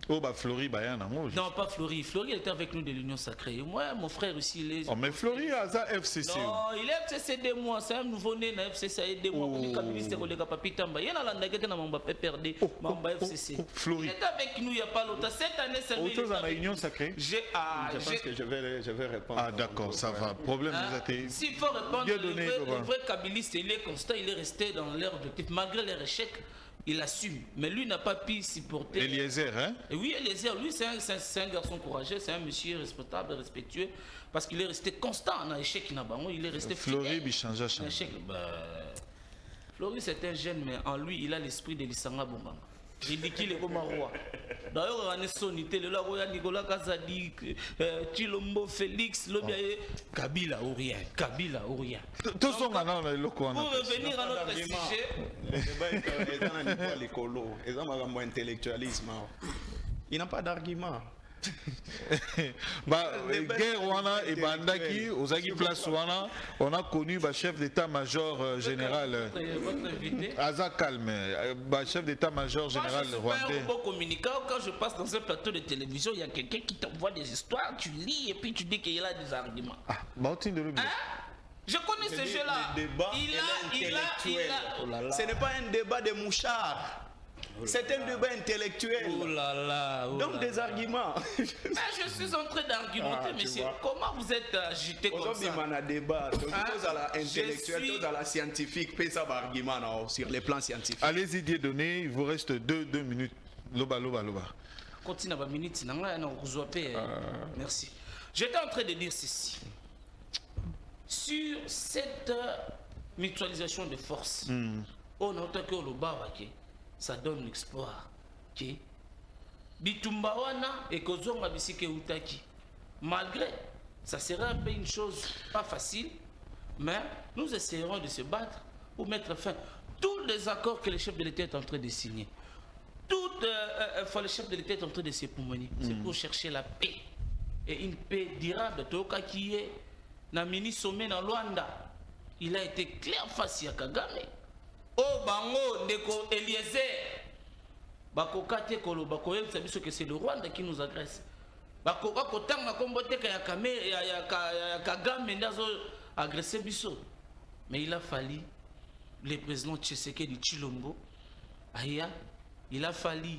Oh, bah Flori, bah, y'en a moi. Non, pas Flori. Flori était avec nous de l'Union Sacrée. Moi, mon frère aussi, il est. Oh, mais Flori a ça FCC. Non, il est FCC 2 mois. C'est un nouveau-né dans FCC 2 mois. Il y a un qui n'a pas perdu. FCC. Flori. Il est avec nous il n'y a pas longtemps. Cette année, c'est lui. Autre dans l'Union Sacrée. Je pense que je vais répondre. Ah, d'accord, ça va. Problème de athées. S'il faut répondre, le vrai kabiliste, il est constant, il est resté dans leur objectif. Malgré les échecs, il assume. Mais lui n'a pas pu supporter. Eliezer, hein? Et oui, Eliezer, lui, c'est un garçon courageux, c'est un monsieur respectable, respectueux, parce qu'il est resté constant dans l'échec. Il est resté Flori, il change. Flori, c'est un jeune, mais en lui, il a l'esprit de l'Issanga Bombanga. ridicule comme un roi. D'ailleurs, on est sonité, le roi Nicolas Kazadi, Chilombo Félix, Kabila ou rien, Kabila ou rien. Tous sont maintenant le Pour revenir à notre sujet. Le débat est l'écolo, et un intellectualisme. Il n'a pas d'argument. Guerre wana et Bandaki, aux Agui Place wana, on a connu le chef d'état-major général. Aza Calme, chef d'état-major général rwandais. Je suis un bon communicant. Quand je passe dans un plateau de télévision, il y a quelqu'un qui t'envoie des histoires, tu lis et puis tu dis qu'il a des arguments. Ah, je connais ce jeu-là. Ce n'est pas un débat de mouchard. C'est un débat intellectuel. Donc des arguments. Je suis en train d'argumenter, monsieur. Comment vous êtes agité comme ça? Aujourd'hui, on a un débat. Donc, tous à la intellectuelle, tous à la scientifique, puis ça va argument sur les plans scientifiques. Allez-y, donné, il vous reste 2 minutes. Loba. Continue à minute. Merci. J'étais en train de dire ceci. Sur cette mutualisation de forces, on entend que Loba ça donne l'espoir que Bitumbawana et Kozonga Bisike Utaki. Malgré, ça serait un peu une chose pas facile, mais nous essayerons de se battre pour mettre fin à tous les accords que le chef de l'État est en train de signer. Tout le chef de l'État est en train de se poumonner. C'est pour chercher la paix. Et une paix durable. Toka qui est na mini sommet dans Luanda. Il a été clair face à Kagame. Oh bango ndeko Eliezer bakoka te koloba koyebisa biso que c'est le Rwanda qui nous agresse bakoka kotanga kombote ya Kagame ndazo agresser biso. Mais il a fallu le président Tshisekedi Tshilombo aya, il a fallu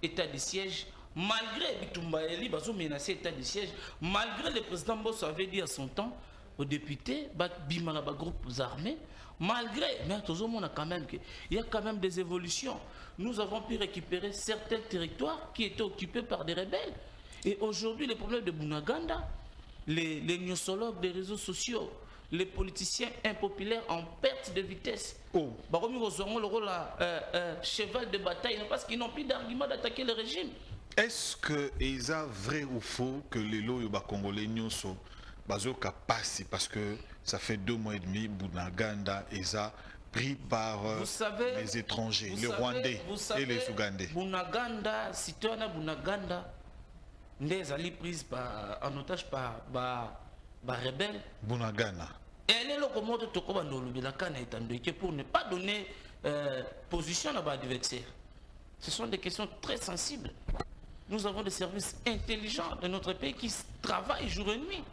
état de siège malgré Bitumba Eli bazo menacer état de siège, malgré le président Bosso avait dit à son temps aux députés bimana ba groupes armés. Malgré, mais on a quand même il y a quand même des évolutions. Nous avons pu récupérer certains territoires qui étaient occupés par des rebelles. Et aujourd'hui, les problèmes de Bunaganda, les gnosologues des réseaux sociaux, les politiciens impopulaires en perte de vitesse. Baromi le rôle cheval de bataille parce qu'ils n'ont plus d'argument d'attaquer le régime. Est-ce que c'est vrai ou faux que les lois congolais nyoso bazoka passe parce que ça fait 2 mois et demi, Bunaganda est pris par les étrangers, les Rwandais et les Ougandais. Bunaganda, si tu as Bunaganda, les alliés prises en otage par rebelles. Bunaganda. Et elle est là comme pour ne pas donner position à l'adversaire. Ce sont des questions très sensibles. Nous avons des services intelligents de notre pays qui travaillent jour et nuit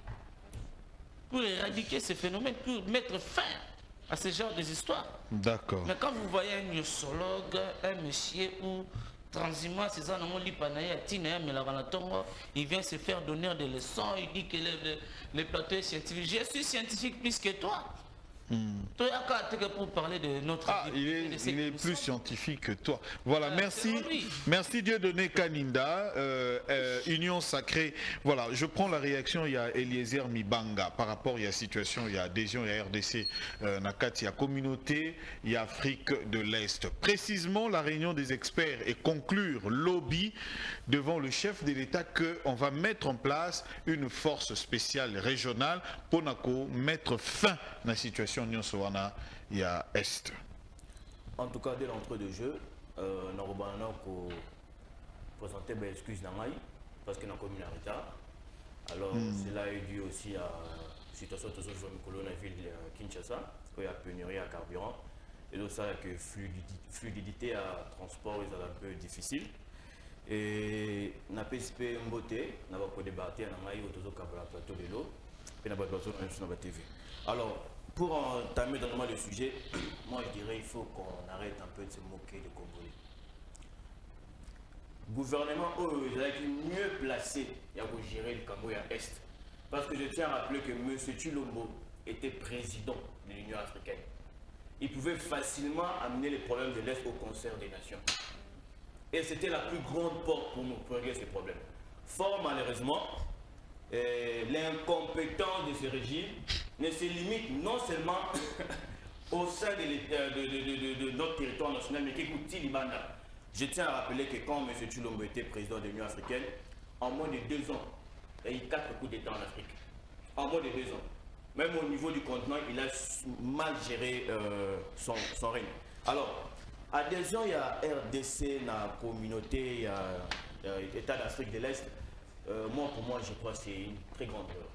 pour éradiquer ces phénomènes, pour mettre fin à ce genre d'histoires. D'accord. Mais quand vous voyez un gnosologue, un monsieur ou transhumant, il vient se faire donner des leçons, il dit que le plateau est scientifique. Je suis scientifique plus que toi. Pour parler de notre il est plus scientifique que toi. Voilà, merci Dieudonné Kaninda, Union Sacrée. Voilà, je prends la réaction, il y a Eliezer Mibanga par rapport, il y a situation, il y a adhésion, il y a RDC, Nakati, il y a communauté, il y a Afrique de l'Est. Précisément, la réunion des experts et conclure lobby devant le chef de l'État qu'on va mettre en place une force spéciale régionale pour mettre fin à la situation. Il y a Est. En tout cas, dès l'entrée de jeu, nous avons présenté des excuses parce que nous avons commis un retard. Alors, cela est dû aussi à la situation de la ville de Kinshasa, parce qu'il y a pénurie à carburant. Et donc, ça, que fluidité à transport est un peu difficile. Et nous avons participé à beauté, nous avons débattu dans le plateau de l'eau, et nous avons besoin de la TV. Alors, pour entamer dans le sujet, moi je dirais qu'il faut qu'on arrête un peu de se moquer des Congolais. Le gouvernement est mieux placé pour gérer le Cambodge à Est. Parce que je tiens à rappeler que M. Tshilombo était président de l'Union africaine. Il pouvait facilement amener les problèmes de l'Est au concert des nations. Et c'était la plus grande porte pour nous, pour régler ces problèmes. Fort malheureusement, l'incompétence de ce régime ne se limite non seulement au sein de notre territoire national, mais qui est Libanda. Je tiens à rappeler que quand M. Tshilombo était président de l'Union africaine, en moins de 2 ans, il y a eu 4 coups d'État en Afrique. En moins de 2 ans. Même au niveau du continent, il a mal géré son règne. Alors, adhésion, il y a RDC, la communauté, il y a l'État d'Afrique de l'Est. Pour moi, je crois que c'est une très grande erreur.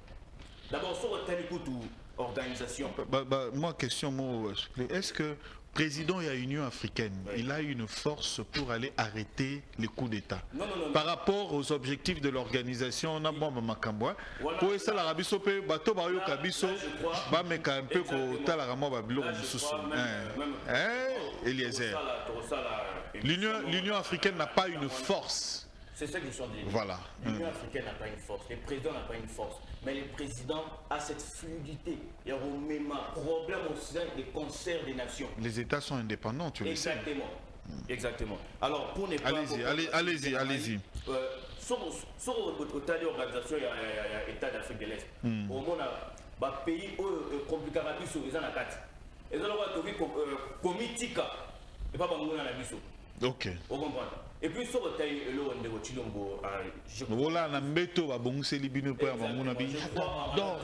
D'abord, sur le tel écoute ou organisation. Moi, question, est-ce que président de l'Union africaine, oui, il a une force pour aller arrêter les coups d'État? Non. Par rapport aux objectifs de l'organisation, on a bon Makamboa. Pour ça, l'Arabie Saoudite, bateau Bayo Kabiso, va mettre un peu que Talaramo Babylon Moussous. Eliezer. L'Union africaine n'a pas une force. C'est ça que je suis en train de dire. Voilà. L'Union africaine n'a pas une force, les présidents n'ont pas une force, mais les présidents ont cette fluidité. Il y a un même problème au sein des concerts des nations. Les États sont indépendants, tu le sais. Exactement. Alors, pour ne pas... Allez-y. Sur l'organisation, il y a l'État d'Afrique de l'Est. Au monde, il y a des pays compliqués à la sur les anacates. Et donc, il y a des comitika. Et pas de la biso. Ok. Vous comprenez? Et puis sur le taille, le Tshilombo, voilà, on a mbeto va bon c'est libino pour mon abi.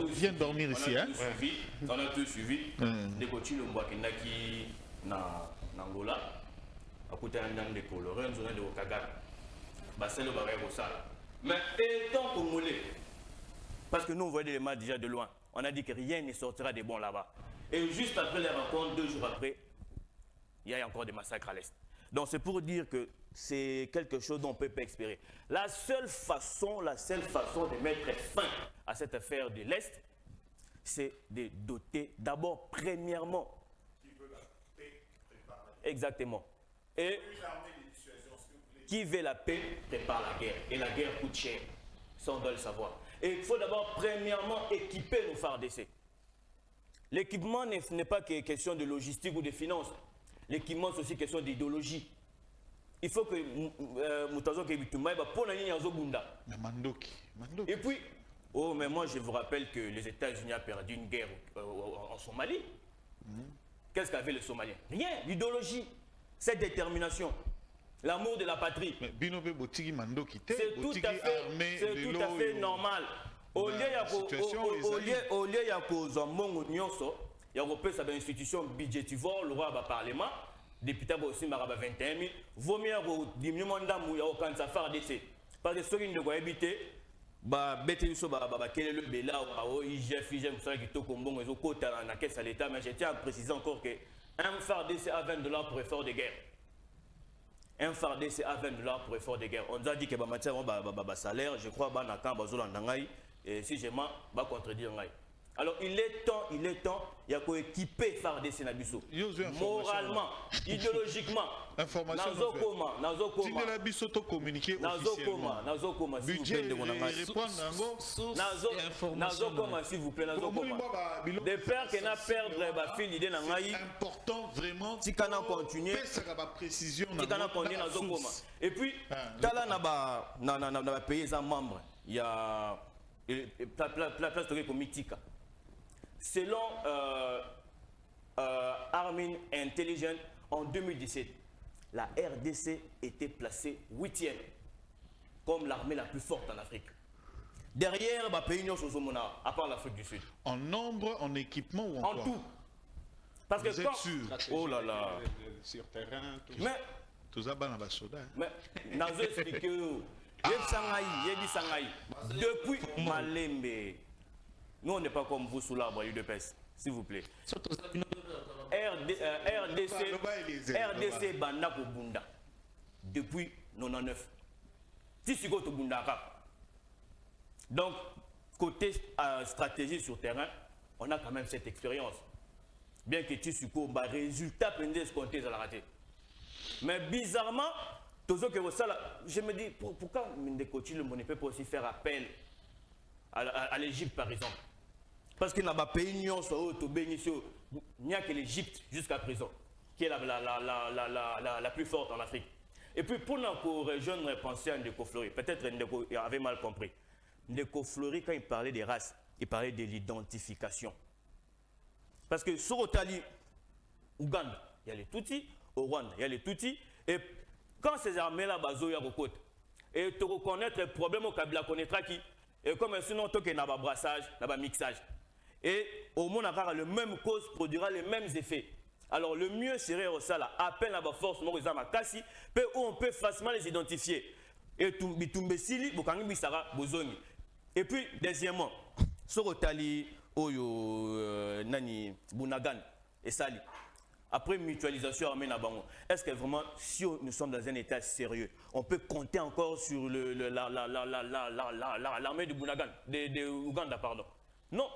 Viens dormir ici, hein. On a tout suivi. Le Tshilombo qui n'a qui na Angola, à côté d'un des colorés, on a de Okaga. Bah c'est le barrage au sale. Mais étant congolais, parce que nous on voyait les matchs déjà de loin, on a dit que rien ne sortira des bons là-bas. Et juste après les rencontres, 2 jours après, il y a encore des massacres à l'est. Donc c'est pour dire que c'est quelque chose dont on ne peut pas espérer. La seule façon de mettre fin à cette affaire de l'Est, c'est de doter d'abord, premièrement. Qui veut la paix prépare la guerre. Exactement. Et qui veut la paix prépare la guerre. Et la guerre coûte cher. Ça, on doit le savoir. Et il faut d'abord, premièrement, équiper nos FARDC. L'équipement n'est pas que question de logistique ou de finances. L'équipement, c'est aussi question d'idéologie. Il faut que Moutazo Kebitumba pour la ligne Azobunda. Et puis, mais moi je vous rappelle que les États-Unis ont perdu une guerre en Somalie. Qu'est-ce qu'avaient les Somaliens? Rien, l'idéologie, cette détermination, l'amour de la patrie. C'est tout à fait normal. Au lieu il y a une institution budgétivore, le roi parlement. Député aussi maraba 21 000 vaut mieux diminuer d'amou ya okanza FARDC parce que ceux qui ne doivent habiter ba bete so ba quel le bela ou IGF ça qui to kombongo zo kota na caisse à l'état. Mais je tiens à préciser encore que un FARDC à $20 pour effort de guerre. Un FARDC à $20 pour effort de guerre. On nous a dit que ba matière ba salaire, je crois ba na kan ba zo landangai et si je mens ba contredire ngai. Alors il est temps, il y a quoi équiper FARDC Nabiso. Moralement, idéologiquement. Information. S'il vous plaît, de peur que n'a perdre ma fille l'idée n'a pas. C'est important vraiment. Si qu'on continuer. Et puis, dans la pays en membre, il y a place de Mitika. Selon Armin Intelligence, en 2017, la RDC était placée 8e comme l'armée la plus forte en Afrique. Derrière, le pays Sosomona, à part l'Afrique du Sud. En nombre, en équipement ou en quoi? En tout. Parce que quand... Oh là là. Sur terrain, tout mais, tout ça, dans la soda. Mais, je explique que... Depuis Malembe, nous on n'est pas comme vous sous l'arbre UDPS, s'il vous plaît. RDC Bandako Bunda depuis 99. Tissiko to Bundaka. Donc, côté stratégie sur terrain, on a quand même cette expérience. Bien que Tissiko, résultat pendant ce compte à la raté. Mais bizarrement, je me dis, pourquoi Ndeko Tshilombo ne peut pas aussi faire appel à l'Égypte, par exemple? Parce qu'il n'y a pas de pays, il n'y a que l'Égypte jusqu'à présent, qui est la plus forte en Afrique. Et puis, pour nous rejoindre et penser à Ndeko Fleury, peut-être Ndeko avait mal compris. Ndeko Fleury, quand il parlait des races, il parlait de l'identification. Parce que sur Otali, Ouganda, il y a les Tutsis, au Rwanda, il y a les Tutsis, et Quand ces armées-là, bazo ya côte, et tu reconnaître le problème au Kabila connaîtra qui, et comme sinon, tu as un brassage, un mixage. Et au monde, le même cause produira les mêmes effets. Alors le mieux serait ça là, appel à la force, où on peut facilement les identifier. Et tout mbesili, et puis deuxièmement, Sorotali, Oyo, Nani, Bunagan et Sali. Après mutualisation armée Nabango, est-ce que vraiment, si nous sommes dans un état sérieux, on peut compter encore sur l'armée de Bunagan, de Ouganda, pardon? Non.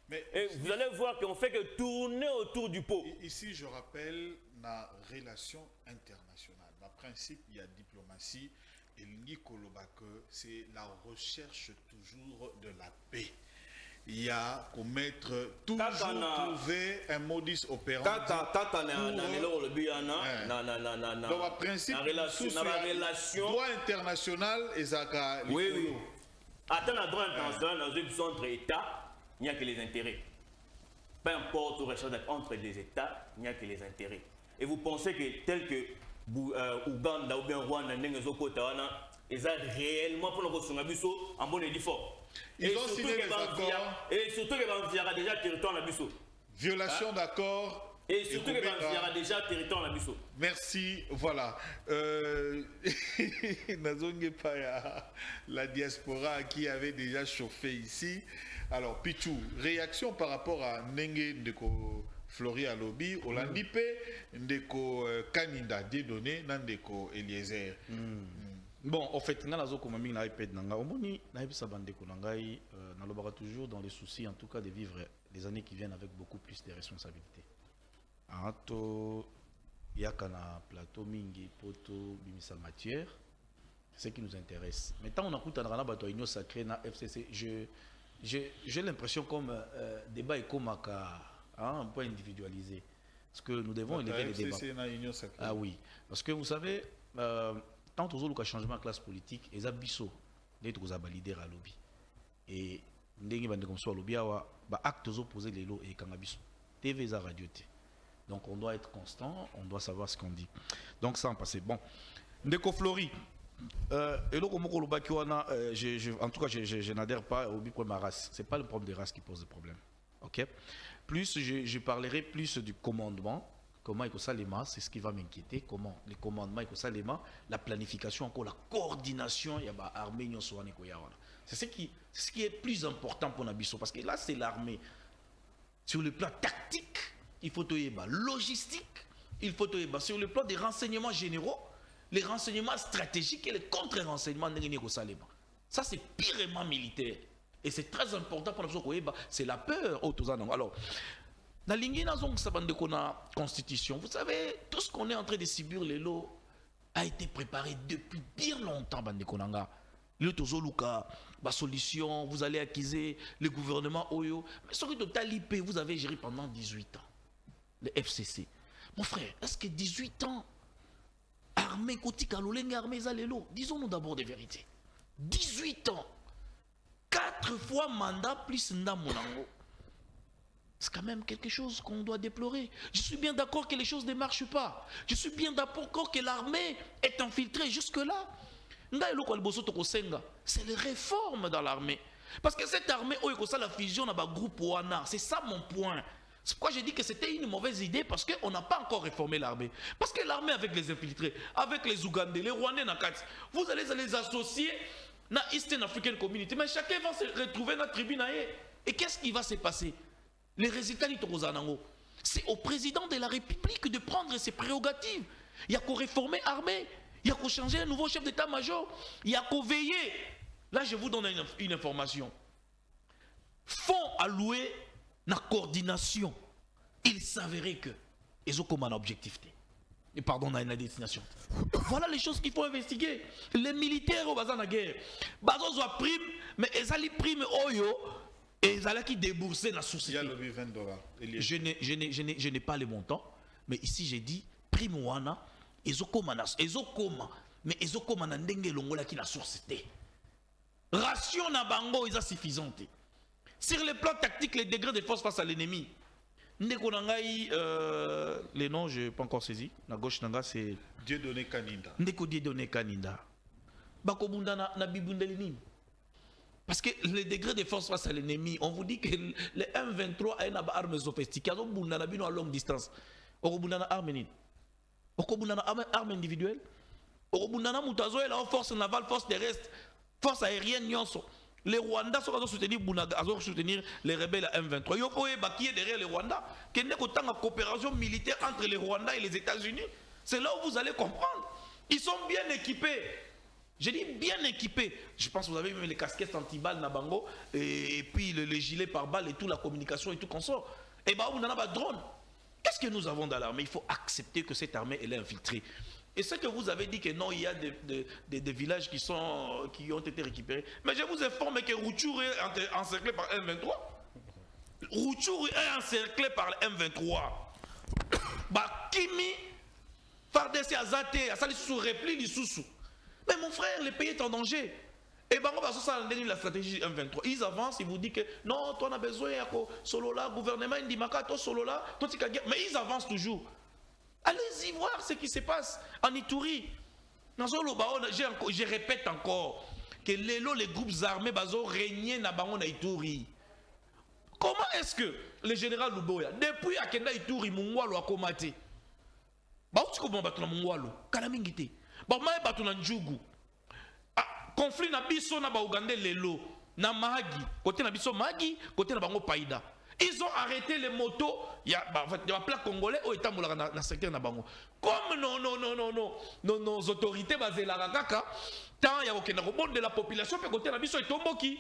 Mais et vous allez voir qu'on fait que tourner autour du pot. Ici, je rappelle la relation internationale. Le principe, il y a diplomatie et c'est la recherche toujours de la paix. Il y a qu'au mettre toujours trouver un modus operandi. Donc, le principe, la relation droit international et Zaka. Oui, oui. Attends, le droit international dans une zone entre États. Il n'y a que les intérêts. Peu importe où recherche entre les États, il n'y a que les intérêts. Et vous pensez que tel que Ouganda ou bien Rwanda, ils ont réellement pour le Rosunabiso en bon et fort. Ils ont signé des accords. Et surtout qu'ils vont déjà territoire Nabiso. Violation d'accords. Et surtout qu'il y a déjà territoire en Abisso. Merci, voilà. La diaspora qui avait déjà chauffé ici. Alors, Pichou, réaction par rapport à Nenge Ndeko Flori Alobi, Olandipe, Ndeko Kanida, Dieudonné, Nandeko Eliezer. Bon, en fait, nous avons commencé à répéter, nous avons toujours dans les soucis, en tout cas, de vivre les années qui viennent avec beaucoup plus de responsabilités. Anto yakana plateau mingi poto bimisal matière, c'est ce qui nous intéresse. Maintenant on a écouté dans la union sacrée na FCC, j'ai l'impression comme débat est comme un point individualisé, parce que nous devons élever les débats. Ah oui, parce que vous savez, tant aux autres changement de classe politique, les abisso d'être aux abalidés à lobby et n'engi bande comme ça lobby awa ba actes opposés les lots et kangabisso TV za radio t. Donc on doit être constant, on doit savoir ce qu'on dit. Donc ça en passe. Bon, Ndeko Flori, en tout cas je n'adhère pas au problème de race. Ce n'est pas le problème des races qui pose le problème. Okay? Plus je parlerai plus du commandement. Comment il faut c'est ce qui va m'inquiéter. Comment les commandements, il faut la planification, encore la coordination, il y a l'armée. C'est ce qui est plus important pour Nabiso. Parce que là, c'est l'armée. Sur le plan tactique, il faut logistique, il faut sur le plan des renseignements généraux, les renseignements stratégiques et les contre-renseignements. Ça, c'est purement militaire. Et c'est très important pour nous. C'est la peur. Alors, dans la constitution, vous savez, tout ce qu'on est en train de subir les lots a été préparé depuis bien longtemps. Le Tozoluka, la solution, vous allez acquiser le gouvernement Oyo. Mais sur le total IP, vous avez géré pendant 18 ans. Le FCC. Mon frère, est-ce que 18 ans, armée Kotika Loleng, armée Zalelo, disons-nous d'abord des vérités. 18 ans, 4 fois mandat plus Ndamonango. C'est quand même quelque chose qu'on doit déplorer. Je suis bien d'accord que les choses ne marchent pas. Je suis bien d'accord que l'armée est infiltrée jusque-là. C'est les réformes dans l'armée. Parce que cette armée, la fusion dans le groupe Ouana, c'est ça mon point. C'est pourquoi j'ai dit que c'était une mauvaise idée, parce qu'on n'a pas encore réformé l'armée. Parce que l'armée avec les infiltrés, avec les Ougandais, les Rwandais, vous allez les associer dans l'Eastern African Community. Mais chacun va se retrouver dans la tribune. Et qu'est-ce qui va se passer? Les résultats, c'est au président de la République de prendre ses prérogatives. Il y a qu'à réformer l'armée. Il y a qu'à changer un nouveau chef d'état-major. Il y a qu'à veiller. Là, je vous donne une information. Fonds alloués dans la coordination. Il s'avérait que ils ont comme un objectif. Et pardon, on a une destination. Voilà les choses qu'il faut investiguer. Les militaires au bazar de la guerre. Bazar ont prime, mais ils ont prime oyo et ils ont qui débourser la société. Il y a le $20. Je n'ai pas les montants, mais ici j'ai dit prime wana. Mais ils ont comme un ndenge longola qui la société. Ration na bango est suffisante. Sur le plan tactique, les degrés de force face à l'ennemi. Ndeko Nangai, les noms, je n'ai pas encore saisi. La gauche Nanga, c'est. Dieudonné Kaninda. Ndeko Dieudonné Kaninda. Bako Bunda na Bibundelini. Parce que le degré de force face à l'ennemi, on vous dit que le M23 a une arme sophistiquée. On Bunda na bino à longue distance. On Bunda na arme. On Bunda na arme individuelle. On Bunda na mutazo et la force navale, force terrestre, force aérienne, nyonso. Les Rwandais sont soutenir soutenir les rebelles à M23. Il faut qui est derrière les Rwandais. Qu'il n'y ait autant de coopération militaire entre les Rwandais et les États-Unis. C'est là où vous allez comprendre. Ils sont bien équipés. Je dis bien équipés. Je pense que vous avez même les casquettes anti-balles Nabango et puis les gilets par balles et tout, la communication et tout qu'on sort. Et bah on en a pas de drone. Qu'est-ce que nous avons dans l'armée? Il faut accepter que cette armée elle est infiltrée. Et ce que vous avez dit que non, il y a des villages qui ont été récupérés. Mais je vous informe que Rutshuru est encerclé par M23. Rutshuru est encerclé par M23. Bah, Kimi, Fardesi Azate, Asali sous repli, l'Issoussou. Mais mon frère, le pays est en danger. Et ben, on va se la stratégie M23. Ils avancent, ils vous disent que non, toi, on a besoin de solo là, gouvernement, il dit toi, solo là, toi, tu mais ils avancent toujours. Allez-y voir ce qui se passe en Ituri. Je répète encore que les groupes armés ont régné dans Ituri. Comment est-ce que le général Luboya, depuis Akenda Ituri, Mungwalo a combattu? Tu comprends pas Mungwalo? Kalamingite. Maé batuna Njugu. Conflit na biso na Ougandais lelo na Mahagi. Côté na biso Mahagi, côté na bango Païda. Ils ont arrêté les motos. Il y a un plat congolais au état dans le secteur Nabango. Comme nos autorités basées là, tant il y a aucun rebond de la population, peut côté la biso et tomboki.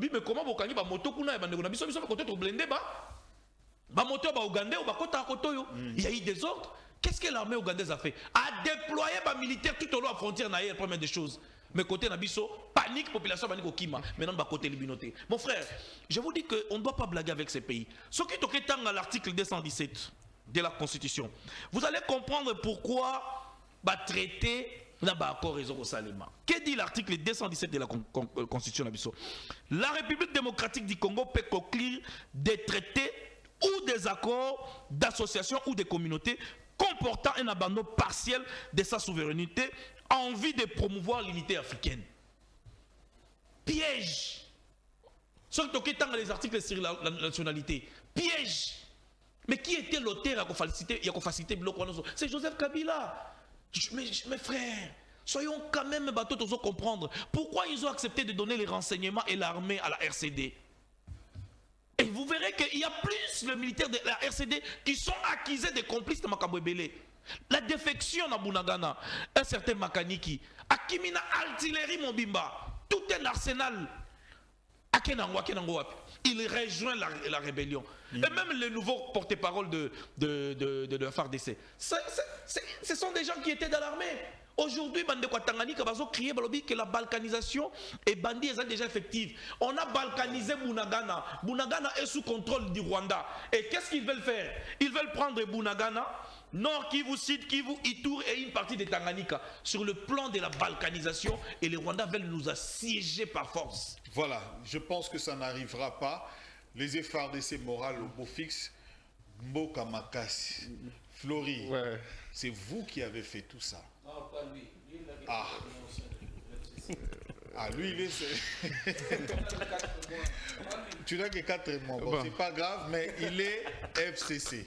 Mais comment vous gagnez moto kuna et biso côté to blindé ba moto ba ougandais ou ba kota kotoyo. Il y a eu des ordres. Qu'est-ce que l'armée ougandaise a fait? A déployé ba militaire tout au long de la frontière naïe, première des choses. Mais côté Nabiso, panique, population panique au Kima. Maintenant, bah, côté Libinoté. Mon frère, je vous dis qu'on ne doit pas blaguer avec ces pays. Ce qui est à l'article 217 de la Constitution, vous allez comprendre pourquoi bah, traiter l'accord réseau Salima. Que dit l'article 217 de la Constitution Nabiso? La République démocratique du Congo peut conclure des traités ou des accords d'association ou de communauté comportant un abandon partiel de sa souveraineté en vue de promouvoir l'unité africaine. Piège. Ce qui est dans les articles sur la nationalité. Piège. Mais qui était l'auteur à faciliter le bloc? C'est Joseph Kabila. Mes frères, soyons quand même bateaux de comprendre pourquoi ils ont accepté de donner les renseignements et l'armée à la RCD. Et vous verrez qu'il y a plus de militaires de la RCD qui sont accusés de complices de Makabwebele. La défection à Bunagana, un certain Makaniki, Akimina artillerie Mobimba, tout un arsenal. Il rejoint la rébellion. Et même les nouveaux porte-parole de la FARDC, ce sont des gens qui étaient dans l'armée. Aujourd'hui, Tanganyika va crier que la balkanisation et bandit est déjà effective. On a balkanisé Bunagana. Bunagana est sous contrôle du Rwanda. Et qu'est-ce qu'ils veulent faire? Ils veulent prendre Bunagana, Nord Kivu, Sud Kivu, Ituri et une partie de Tanganyika sur le plan de la balkanisation. Et les Rwandais veulent nous assiéger par force. Voilà, je pense que ça n'arrivera pas. Les FARDC morales au beau fixe, Mboka Makasi, Flori, ouais. C'est vous qui avez fait tout ça. Non, pas lui. Lui il a lui, il est... Tu n'as que 4 mois. Bon, c'est pas grave, mais il est FCC.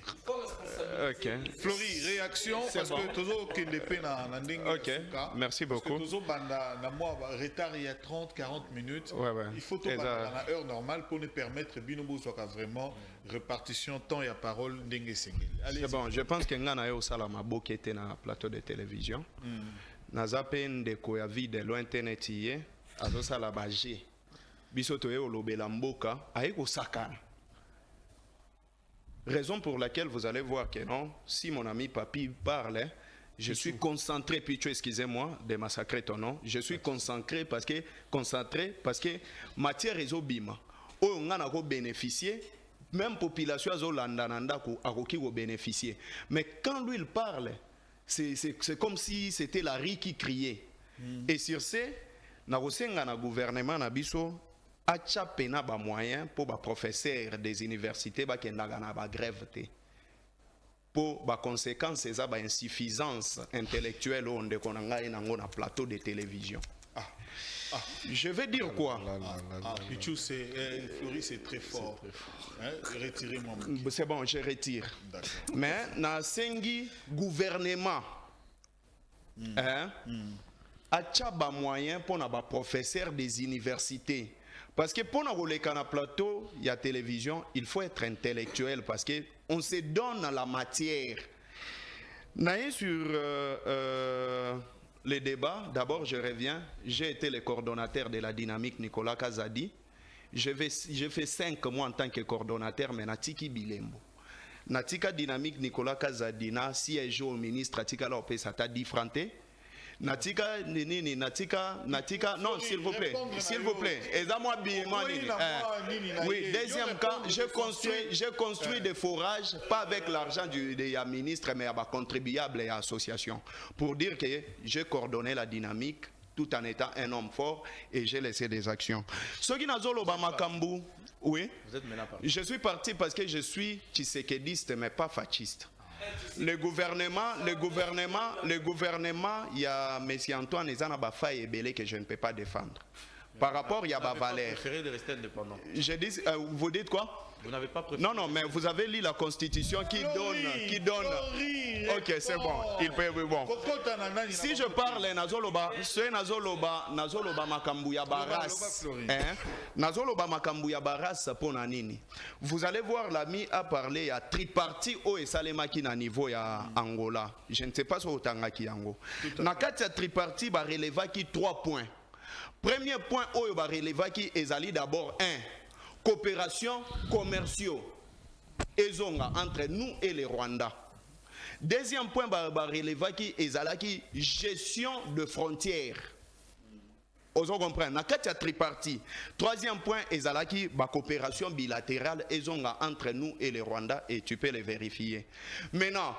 Ok. Flori, réaction, parce bon. Que toujours qu'il est peine en ok, merci beaucoup. Parce que toujours, retard, il y a 30-40 minutes. Ouais, ouais. Il faut tout dans la heure normale pour nous permettre Binobo soit vraiment répartition temps et à parole n'engue sengel. C'est bon, je pense que Ngana yo salama boké était dans plateau de télévision. Nazapen de ko ya vie de l'internet hier. Azo sala baje biso toye olobela mboka ayeko sakana. Raison pour laquelle vous allez voir que non, si mon ami Papi parle, je suis concentré, puis tu excusez-moi de massacrer ton nom, je suis concentré parce que matière réseau bima o ngana ko bénéficier, même population azo landananda ko akoki ko bénéficier. Mais quand lui il parle, c'est comme si c'était la riz qui criait. Et sur ce na kosenga na gouvernement na biso acha pena ba moyen pour ba professeur des universités ba kendaga na ba grève te. Pour ba conséquences ça ba insuffisance intellectuelle on de konanga nango na plateau de télévision. Je vais dire quoi? Pichou, Fleury, c'est très fort. Hein? Retirez mon micro. C'est bon, je retire. Mais na sengi gouvernement acha ba moyen pour na ba professeur des universités. Parce que pour nous les na plateau, il y a télévision, il faut être intellectuel parce que on se donne la matière. Naïe sur les débats, d'abord je reviens, j'ai été le coordonnateur de la dynamique Nicolas Kazadi. J'ai fait 5 mois en tant que coordonnateur, mais Natiki Bilembo. Natika dynamique Nicolas Kazadi, na siège au ministre Atika Lopez Sata Difrante. Natika, non, s'il vous plaît, aidez-moi bien. Oui, deuxième cas, j'ai construit des forages, pas avec l'argent du ministre, mais à contribuables et associations, pour dire que j'ai coordonné la dynamique tout en étant un homme fort et j'ai laissé des actions. Ce qui n'a pas Makambu, oui, je suis parti parce que je suis tshisekediste, mais pas fasciste. Le gouvernement, il y a M. Antoine Ezana et Belé que je ne peux pas défendre. Par rapport, il y a ma valeur. Vous préférez de rester indépendant. Je dis, vous dites quoi? Vous n'avez pas préféré. Non, mais vous avez lu la Constitution qui donne. Ok, c'est bon. Il peut, bon. Si je parle Nazoloba, c'est Nazoloba Makambuya Baras. Nazoloba Makambuya Baras pour Nanini. Vous allez voir, l'ami a parlé à tripartite au et Salemaki na niveau ya Angola. Je ne sais pas si au Tangaki Ango. Nakati tripartite ba relevaki 3 points. Premier point au ba relevaki ezali d'abord 1. Coopération commerciaux entre nous et les Rwandais. Deuxième point, relevaki ezalaki gestion de frontières. Vous comprenez, na kati ya tripartite. Troisième point, ezalaki coopération bilatérale entre nous et les Rwandais et tu peux les vérifier. Maintenant,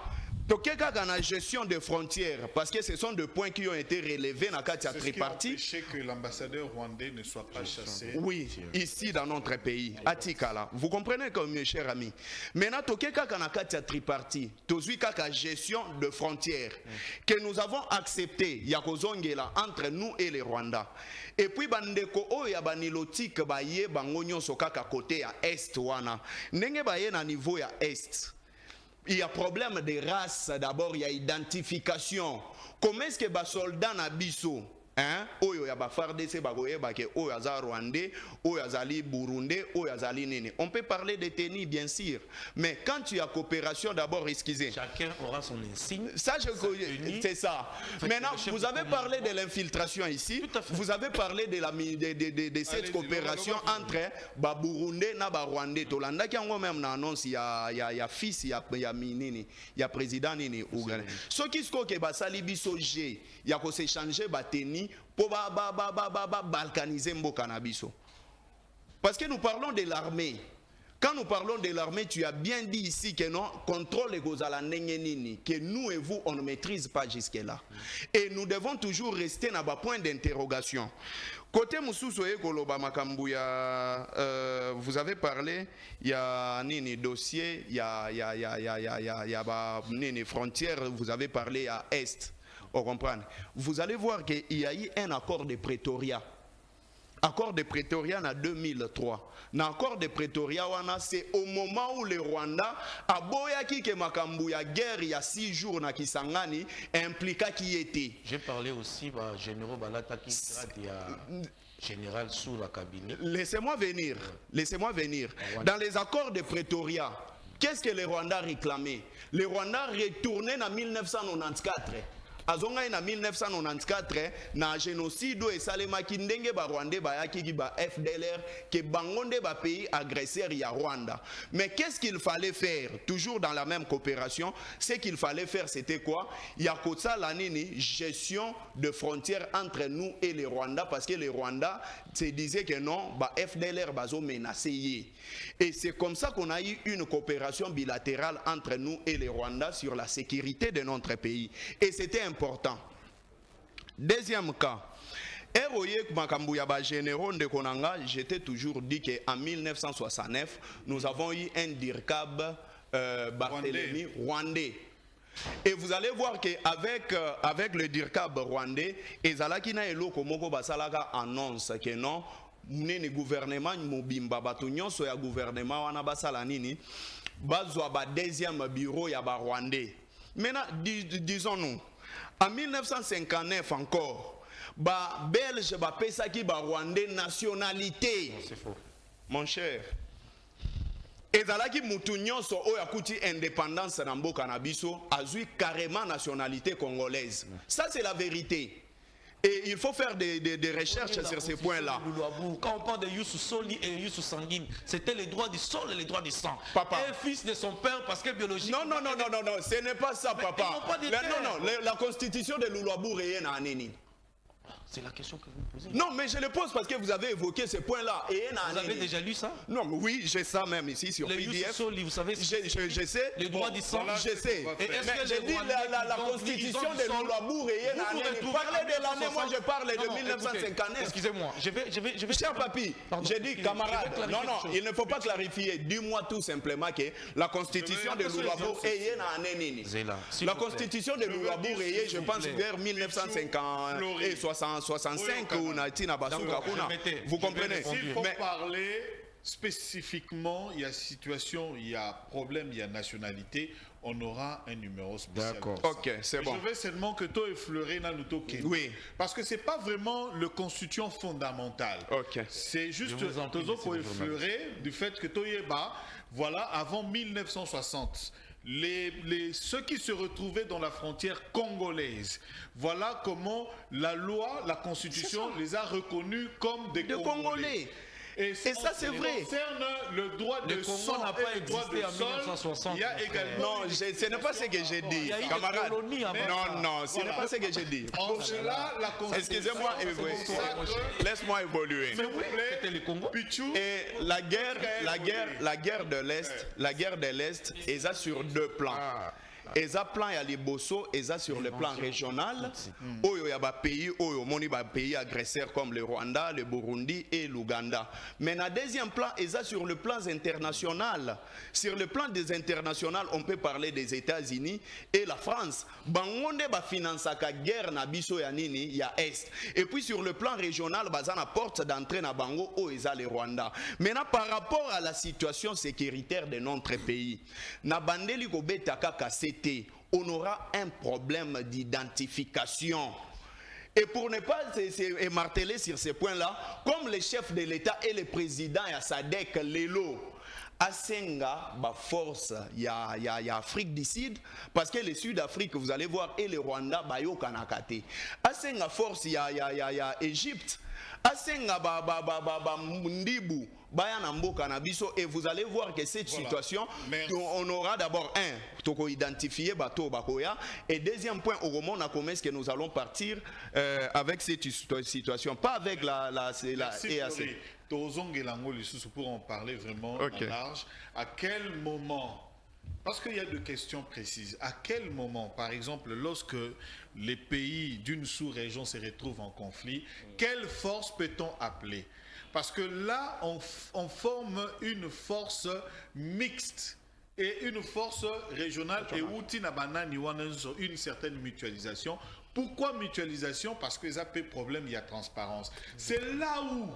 tokeka na gestion de frontières parce que ce sont deux points qui ont été relevés dans la tripartite. C'est que l'ambassadeur rwandais ne soit pas chassé. Oui, ici dans notre pays, à Tikala. Vous comprenez comme mes chers amis. Maintenant, tokeka na la tripartite, tozui kaka gestion de frontières que nous avons accepté yakozongela entre nous et les Rwandais. Et puis bandeko o ya banilotique baye bangonyo sokaka côté à est wana. Ndenge baye na niveau ya est. Il y a problème de race, d'abord il y a identification. Comment est-ce que les soldats na biso, oyo ya ba FARDC bagoye bake oyo aza Rwandais, oyo azali Burundais, oyo azali nini. On peut parler de tenue bien sûr, mais quand tu as coopération d'abord excusez. Chacun aura son insigne. Ça c'est ça. Maintenant vous avez parlé de l'infiltration ici. Vous avez parlé de cette coopération entre ba Burundais na ba Rwandais. Tolanda ki yango même na annonce ya fils ya nini, ya président nini Ouganda. Ce qui se que ba sali biso G, ya ko s'échanger ba tenue pour balkaniser mboka na biso. Parce que nous parlons de l'armée. Quand nous parlons de l'armée, tu as bien dit ici que non, contrôle les nini, que nous et vous, on ne maîtrise pas jusque-là. Et nous devons toujours rester dans un point d'interrogation. Côté Moussouso et Koloba Makambuya, vous avez parlé, il y a nini dossier, il y a nini frontières, vous avez parlé à Est. On comprend. Vous allez voir qu'il y a eu un accord de Pretoria. Accord de Pretoria en 2003. L'accord de Pretoria, c'est au moment où le Rwanda a boyaki que Makambuya guerre il y a 6 jours na Kisangani impliqua qui était. J'ai parlé aussi de général Balata qui général sous la cabinet. Laissez-moi venir. Laissez-moi venir. Dans les accords de Pretoria, qu'est-ce que le Rwanda réclamait? Le Rwanda retournait en 1994. Azonga en 1994 na génocide et salemaki ndenge ba Rwandais ba yaki ba FDLR que bangonde ba pays agresseur ya Rwanda. Mais qu'est-ce qu'il fallait faire? Toujours dans la même coopération, ce qu'il fallait faire c'était quoi? Yakotsa la nini gestion de frontières entre nous et les Rwandais parce que les Rwandais se disaient que non, ba FDLR bazo menacé. Et c'est comme ça qu'on a eu une coopération bilatérale entre nous et les Rwandais sur la sécurité de notre pays. Et c'était important. Deuxième cas, Eroye makambu ya ba généraux de Konanga, j'étais toujours dit qu'en 1969, nous avons eu un DIRCAB Barthélemy rwandais. Et vous allez voir qu'avec avec le DIRCAB rwandais, ezalaki na eloko moko basalaka annonce que non, nini gouvernement mobimba bato nyonso ya gouvernement wana basala nini, bazwa ba deuxième bureau ya ba rwandais. Maintenant, disons-nous, en 1959 encore, ba belge ba pesaki ba rwandais nationalité. C'est faux. Mon cher. Ezalaki mutu nyonso oyo akuti indépendance na mboka na biso azui carrément nationalité congolaise. Ça c'est la vérité. Et il faut faire des recherches sur ces points-là. Quand on parle de Youssou Soli et Youssou Sanguine, c'était les droits du sol et les droits du sang. Papa. Un fils de son père parce que biologiquement... Non, ce n'est pas ça, papa. La constitution de Luluabour est na nini. C'est la question que vous me posez. Non, mais je le pose parce que vous avez évoqué ce point-là. Vous avez déjà lu ça? Non, mais oui, j'ai ça même ici sur les PDF. Soli, vous savez, je sais. Les droits du sang. Je sais. Et est-ce que j'ai dit la constitution de Luluabour est na nini. Parlez de l'année, moi je parle de 1959. Excusez-moi, je vais... Cher papy, j'ai dit camarade, non, il ne faut pas clarifier. Dis-moi tout simplement que la constitution de Luluabour est na nini. La constitution de Luluabour est, je pense, vers 1950 et 65 ou Natina Basuka. Vous comprenez? S'il faut parler spécifiquement, il y a situation, il y a problème, il y a nationalité, on aura un numéro spécial. D'accord. Ok, c'est bon. Je veux seulement que toi effleurer dans le token. Oui. Parce que c'est pas vraiment le constituant fondamental. Ok. C'est juste toujours pour effleurer du fait que toi voilà, avant 1960. Ceux qui se retrouvaient dans la frontière congolaise, voilà comment la loi, la constitution les a reconnus comme des Congolais. Et ça c'est vrai. Concerne le droit de sang n'a pas et le droit de existé en sol, 1960. il y a également... Non, ce n'est pas ce que j'ai dit, camarade. Non, ce n'est pas ce que j'ai dit. En cela, la constitution... Excusez-moi, laisse-moi évoluer. S'il vous plaît, Pichou. Et la guerre de l'Est, elle a sur deux plans. Eza plan ya liboso, eza sur le plan régional, oyo ya ba pays, oyo moni ba pays agresseurs comme le Rwanda, le Burundi et l'Ouganda. Mais na deuxième plan, eza sur le plan international. Sur le plan des international, on peut parler des États-Unis et la France. Bangonde ba financaka guerre na biso ya nini ya Est. Et puis sur le plan régional, bazana porte d'entrée na bango o eza le Rwanda. Maintenant par rapport à la situation sécuritaire de notre pays, na bandeli ko betaka kasete, on aura un problème d'identification. Et pour ne pas marteler sur ces points-là, comme les chefs de l'État et le président ya Sadek Lelo, Asenga, force, il y a Afrique du Sud, parce que le Sud-Afrique, vous allez voir, et le Rwanda, bayo kanakate. Asenga force, il y a Égypte. Asenga Mundibu, et vous allez voir que cette situation, on aura d'abord toko identifier bateau bakoya, et deuxième point, au moment comment est-ce que nous allons partir avec cette situation, pas avec la EAC. Pour en parler vraiment en large, à quel moment, parce qu'il y a deux questions précises, à quel moment, par exemple, lorsque les pays d'une sous-région se retrouvent en conflit, quelle force peut-on appeler? Parce que là, on forme une force mixte et une force régionale et une certaine mutualisation. Pourquoi mutualisation? Parce que ça peut problème, il y a transparence. C'est là où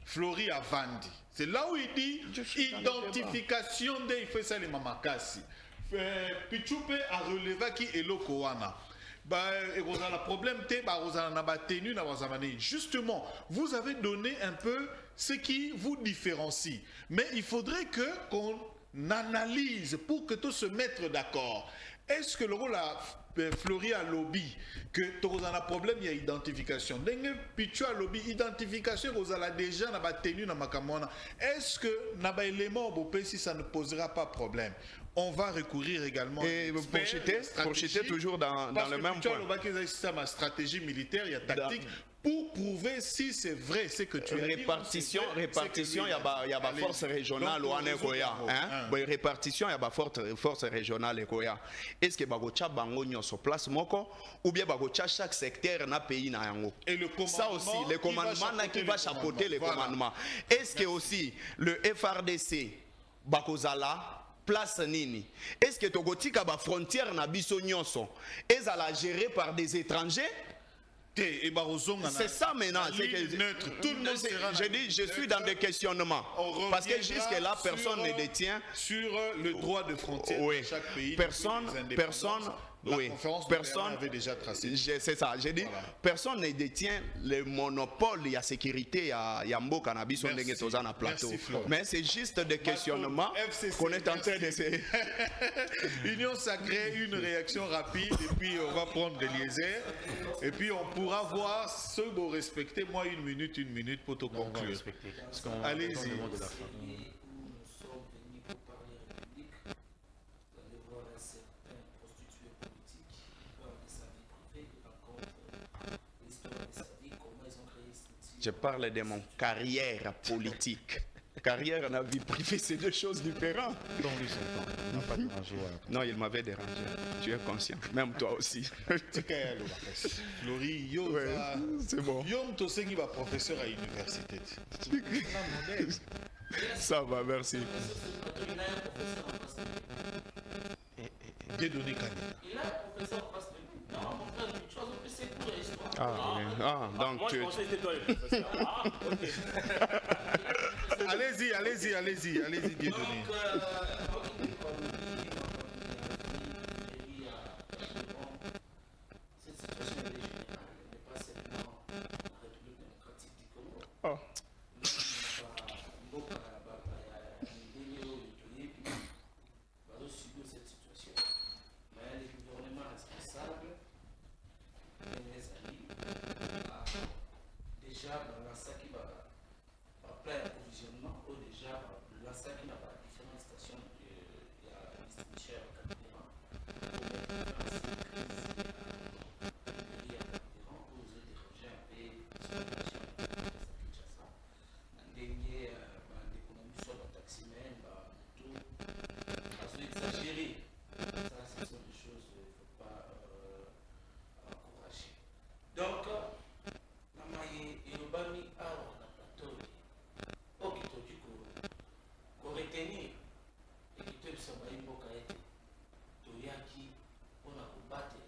Flori a vendu. C'est là où il dit identification des Ifesa les Mamakasi. Pichoupe a relevé qui est le Kowana. Justement, vous avez donné un peu ce qui vous différencie. Mais il faudrait qu'on analyse pour que tout se mette d'accord. Est-ce que le rôle a Flori a lobby que tu as un problème, il y a identification. Pichu a lobby identification, vous avez déjà tenu dans ma camona. Est-ce que n'aba élément si ça ne posera pas problème? On va recourir également pour jeter toujours dans le même point. Ma stratégie militaire, il y a tactique. pour prouver si c'est vrai ce que tu as dit. Répartition, il y a des forces régionales ou répartition, il y a des forces régionales. Est-ce que bagocha bango nyoso place moko ou bien bagocha chaque secteur na pays na yango? Et le commandement, ça aussi, le commandement qui va chapeauter les commandements. Est-ce que aussi le FRDC bakozala place nini? Est-ce que togotika ba frontière na biso nyonso ezala gérée par des étrangers? C'est ça maintenant. Je suis dans des questionnements. Parce que jusque-là, personne ne détient. Sur le droit de frontière de chaque pays. Personne. Personne avait déjà tracé. C'est ça. J'ai dit, personne ne détient le monopole de la sécurité à Yambo Cannabis on na plateau. Mais c'est juste des questionnements qu'on est en train de se. Union sacrée, une réaction rapide, et puis on va prendre des liaisons. Et puis on pourra voir ceux qui vont respecter. Moi, une minute pour te conclure. Allez-y. Je parle de mon carrière politique. Carrière et la vie privée, c'est deux choses différentes. Non, il m'avait dérangé. Tu es conscient. Même toi aussi. Flori, c'est bon. Yom Tosengi va professeur à l'université. Ça va, merci. Dédonné Canada. Il a un professeur en face de lui. Non, mon frère, tu as oublié ses cours d'histoire. Donc moi, tu. je pensais que c'était toi le professeur. Allez-y, Dédonné. Cette situation est générale, elle n'est pas seulement la République démocratique du Congo. Cette situation. Mais les gouvernements responsables, les alliés, déjà dans la sac qui va plein approvisionnement, ou déjà dans la sac qui va différentes stations de la distribution carburant pour les déranger un peu sur la nation de Kinshasa. Dernier, l'économie soit le taximène, tout. Exagéré. Ça, ce sont des choses qu'il ne faut pas encourager. Donc, la maille et le bami à la plateau, au Kito du qu'on retenir et qui te semble une bocaïte, Toyaki, on a combattu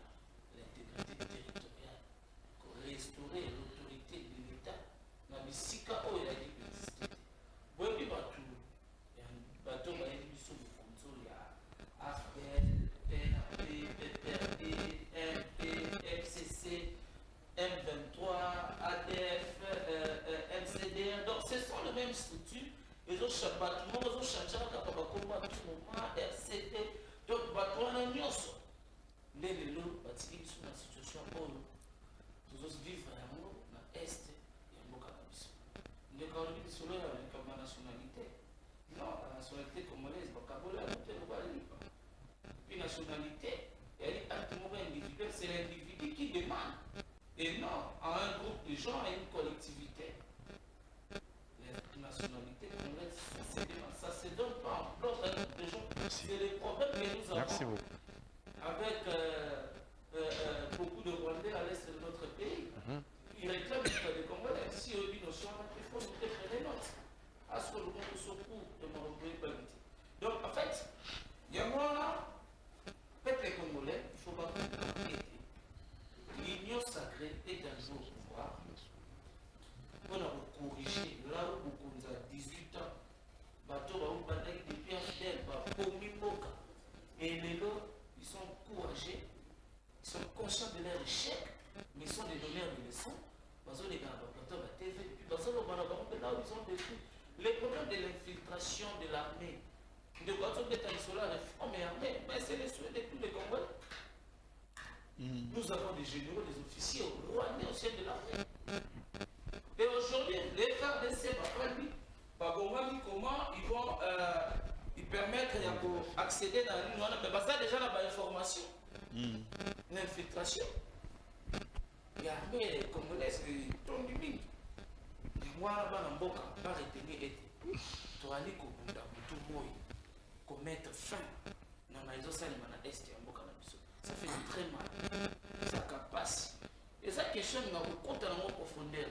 l'intégrité territoriale, pour restaurer l'autorité de l'État. Dans le Sika, il a dit que existait. Bon, il y a un bateau, il y a une mission de contrôle. AFL, PRP, PPRD, MP, FCC, M23, ADF, MCDR. Donc ce sont les mêmes structures. Ils ont changé bâtiment, ils ont changé à tout moment, RCD. Donc, bâtiment, on a mis ensemble. Les lots, ils sont dans la situation où nous vivons dans l'Est et en Cannabis. Les Cannabis sont là avec la nationalité. Non, la nationalité congolaise, le vocabulaire, on peut le voir. Une nationalité, elle est activement individuelle, c'est l'individu qui demande. Et non à un groupe de gens, à une collectivité. La nationalité congolaise, ça ne se donne pas en bloc à un groupe de gens. C'est le problème que nous avons. Merci beaucoup. Avec beaucoup de Rwandais à l'est de notre pays. Ils réclament les Congolais. Si on dit nos soins, il faut nous faire les notes. À ce que le monde se court de mon pays permettre. Donc, en fait, il y a moi, peuple congolais, il ne faut pas inquiéter. L'union sacrée est un jour au pouvoir. On a corrigé là où on a 18 ans. Bateau, depuis Fidel, Pomimoka. Et les lots, ils sont courageux, ils sont conscients de leur échec, mais ils sont des donneurs de leçons. Parce que les gars, la TV, puis parce que là où ils ont détruit les problèmes de l'infiltration de l'armée. De quoi on est sur la réforme armée, mais c'est les souhaits de tous les Congolais. Nous avons des généraux, des officiers rwandais au sein de l'armée. Et aujourd'hui, les FARDC, comment ils vont ils permettre d'accéder dans l'Union, mais ça déjà dans l'information, l'infiltration. L'armée congolaise, tout moi bana mboka ba retenir ete toali kobunda mutu moi commettre fin na maizo salima na est ya mboka na biso. Ça fait très mal. Ça capace. Et ça question na kokota na profondeur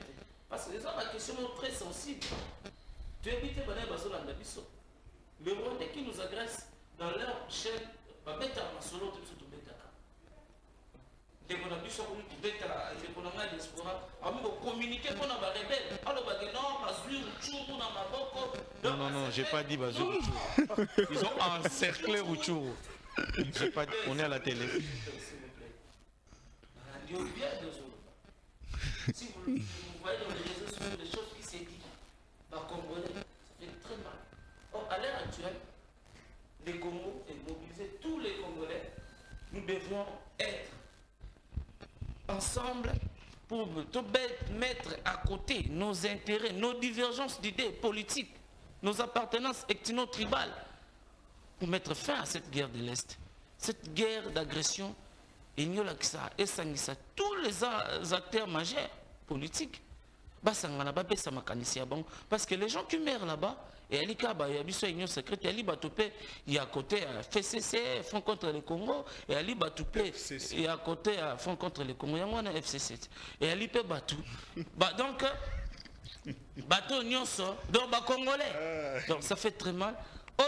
parce que ça la question très sensible. Tu évites bana bazolanda biso. Le Rwandais qui nous agresse dans leur chaîne va mettre en solo tout ce dès qu'on a vu ça, on a diaspora, on communiquer pour nos rebelles. Alors, non, non, j'ai pas dit Bazou. Ils ont encerclé Rouchou. J'ai pas dit, on est à la télé. Si vous voyez dans les réseaux sociaux des choses qui s'est dit, par Congolais, ça fait très mal. Or, à l'heure actuelle, les Congos et mobiliser tous les Congolais, nous devons être ensemble pour mettre à côté nos intérêts, nos divergences d'idées politiques, nos appartenances ethno-tribales, pour mettre fin à cette guerre de l'Est, cette guerre d'agression. Et nous avons ça, tous les acteurs majeurs politiques, parce que les gens qui meurent là-bas, et il y a une union secrète, il y a à côté FCC, Front contre le Congo, et il y a à côté Front contre le Congo, il y a un FCC. Et il y a Batou. Donc, Batou Nyonso, donc Congolais. Donc ça fait très mal.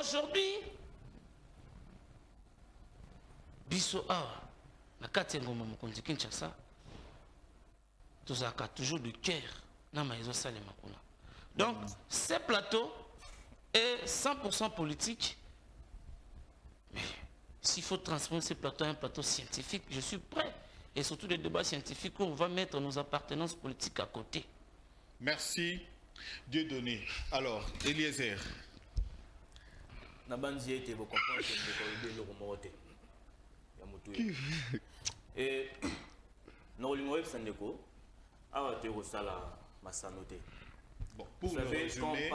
Aujourd'hui, Bisso A, la 4e Ngoma Mokonzi Kinshasa, tout ça a toujours du cœur. Donc, ces plateaux est 100% politique. Mais s'il faut transformer ce plateau en un plateau scientifique, je suis prêt. Et surtout des débats scientifiques où on va mettre nos appartenances politiques à côté. Merci. Dieudonné. Alors, Eliezer. Et bon, pour le résumer,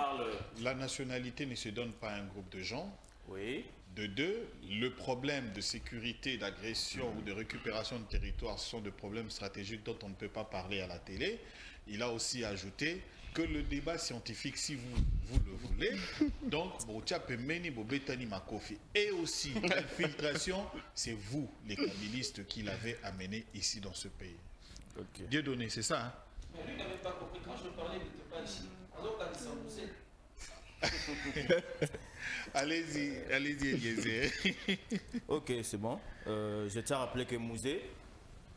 la nationalité ne se donne pas à un groupe de gens. Oui. De deux, le problème de sécurité, d'agression ou de récupération de territoire sont des problèmes stratégiques dont on ne peut pas parler à la télé. Il a aussi ajouté que le débat scientifique, si vous le voulez, donc, et aussi l'infiltration, c'est vous, les kabylistes, qui l'avez amené ici dans ce pays. Okay. Dieudonné, c'est ça, hein? Mais lui n'avait pas compris. Quand je parlais, il n'était pas ici. Alors, quand il s'en poussait. Allez-y, Eliezer. Ok, c'est bon. Je tiens à rappeler que Mouzé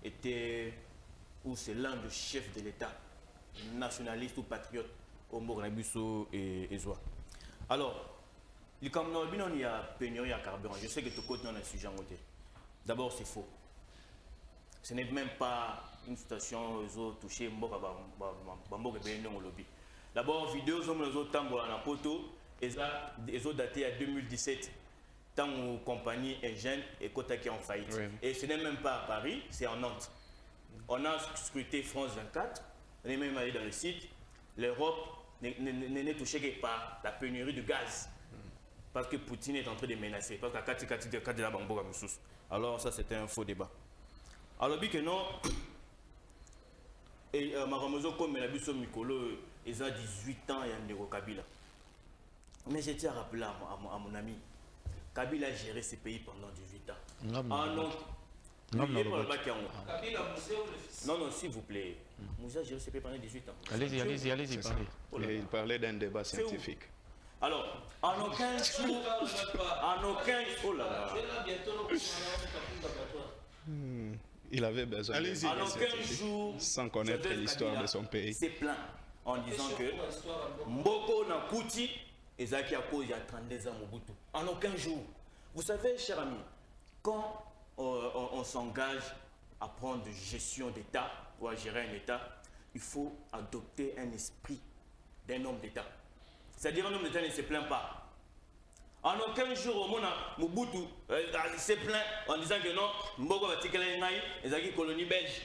était, ou c'est l'un des chefs de l'État, nationaliste ou patriote, au Mournabusso et Zoa. Alors, il y a pénurie à carburant. Je sais que tout côté dans le sujet. D'abord, c'est faux. Ce n'est même pas une station touchée d'abord vidéo sont les autres temps à poto et ont daté à 2017 tant où compagnie Engine et Kota qui est en faillite. Oui. Et ce n'est même pas à Paris, c'est en Nantes. On a scruté France 24, on est même allé dans le site. L'Europe n'est touchée que par la pénurie de gaz parce que Poutine est en train de menacer parce que alors ça c'était un faux débat. Alors que non et Maramozo comme la Busso Mikolo ils ont 18 ans et Ndeko Kabila. Mais je tiens à rappeler à mon ami, Kabila a géré ce pays pendant 18 ans. Non, s'il vous plaît. Moussa a géré ce pays pendant 18 ans. Allez-y, parlez. Il parlait d'un débat scientifique. Alors, en aucun jour, oh là là. Il avait besoin en aucun jour, sans connaître l'histoire de son pays. C'est plein en disant que Mboko Nakuti et Zaki Ako il y a 32 ans Mobutu. En aucun jour. Vous savez, cher ami, quand on s'engage à prendre de gestion d'État ou à gérer un État, il faut adopter un esprit d'un homme d'État. C'est-à-dire un homme d'État ne se plaint pas. En aucun jour, au monde, Mobutu s'est plaint en disant que non, Mboko va tirer les Zaki colonie belge.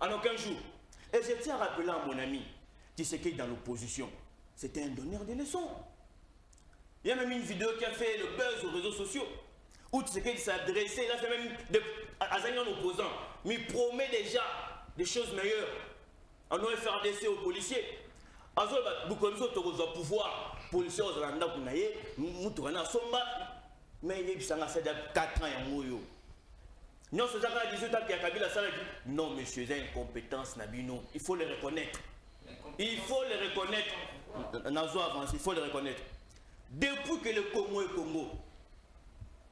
En aucun jour. Et je tiens à rappeler à mon ami, Tshisekedi dans l'opposition, c'était un donneur de leçons. Il y a même une vidéo qui a fait le buzz aux réseaux sociaux, où Tshisekedi s'est adressé, il a fait même à un opposant, mais il promet déjà des choses meilleures en OFRDC aux policiers. pouvoir policier aux Rwanda kunaye mutukana somba mais il y a 4 ans ya moyo non ce genre 18 ans qui a Kabila ça non monsieur c'est incompétence nabino il faut le reconnaître Nazo avance il faut le reconnaître depuis que le Congo est Congo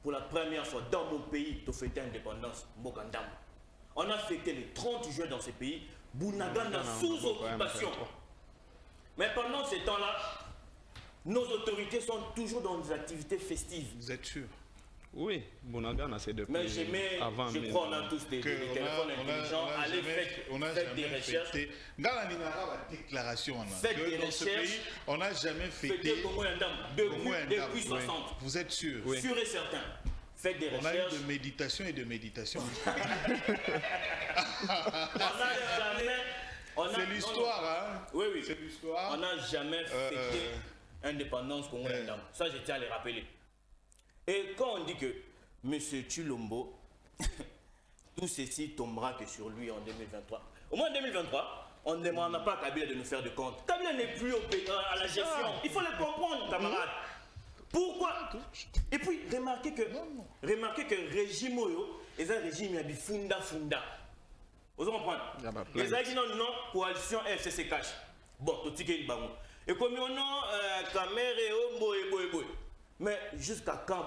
pour la première fois dans mon pays de fêter l'indépendance Mbokandam on a fêté le 30 juin dans ce pays Bunagana sous occupation. Mais pendant ce temps-là, nos autorités sont toujours dans des activités festives. Vous êtes sûr? Oui, Bunagana c'est depuis mais je crois qu'on a tous des téléphones intelligents. Allez, faites des recherches. Déclaration faites des recherches. On n'a jamais fêté depuis 60. Vous êtes sûr? Oui. Sûr et certain. Faites des recherches. On a eu de méditation et de méditation. C'est l'histoire, hein? Oui. C'est l'histoire. On n'a jamais fêté indépendance Congo. Ça, je tiens à le rappeler. Et quand on dit que M. Tshilombo, tout ceci tombera que sur lui en 2023. Au moins en 2023, on ne demandera pas à Kabila de nous faire de compte. Kabila n'est plus à la gestion. Il faut le comprendre, camarades. Pourquoi? Et puis, remarquez que régime Oyo est un régime qui funda. Vous comprenez? Les gens qui non, coalition FCC cash. Bon, tout ce qui est bon. Et comme on a caméra, mais jusqu'à quand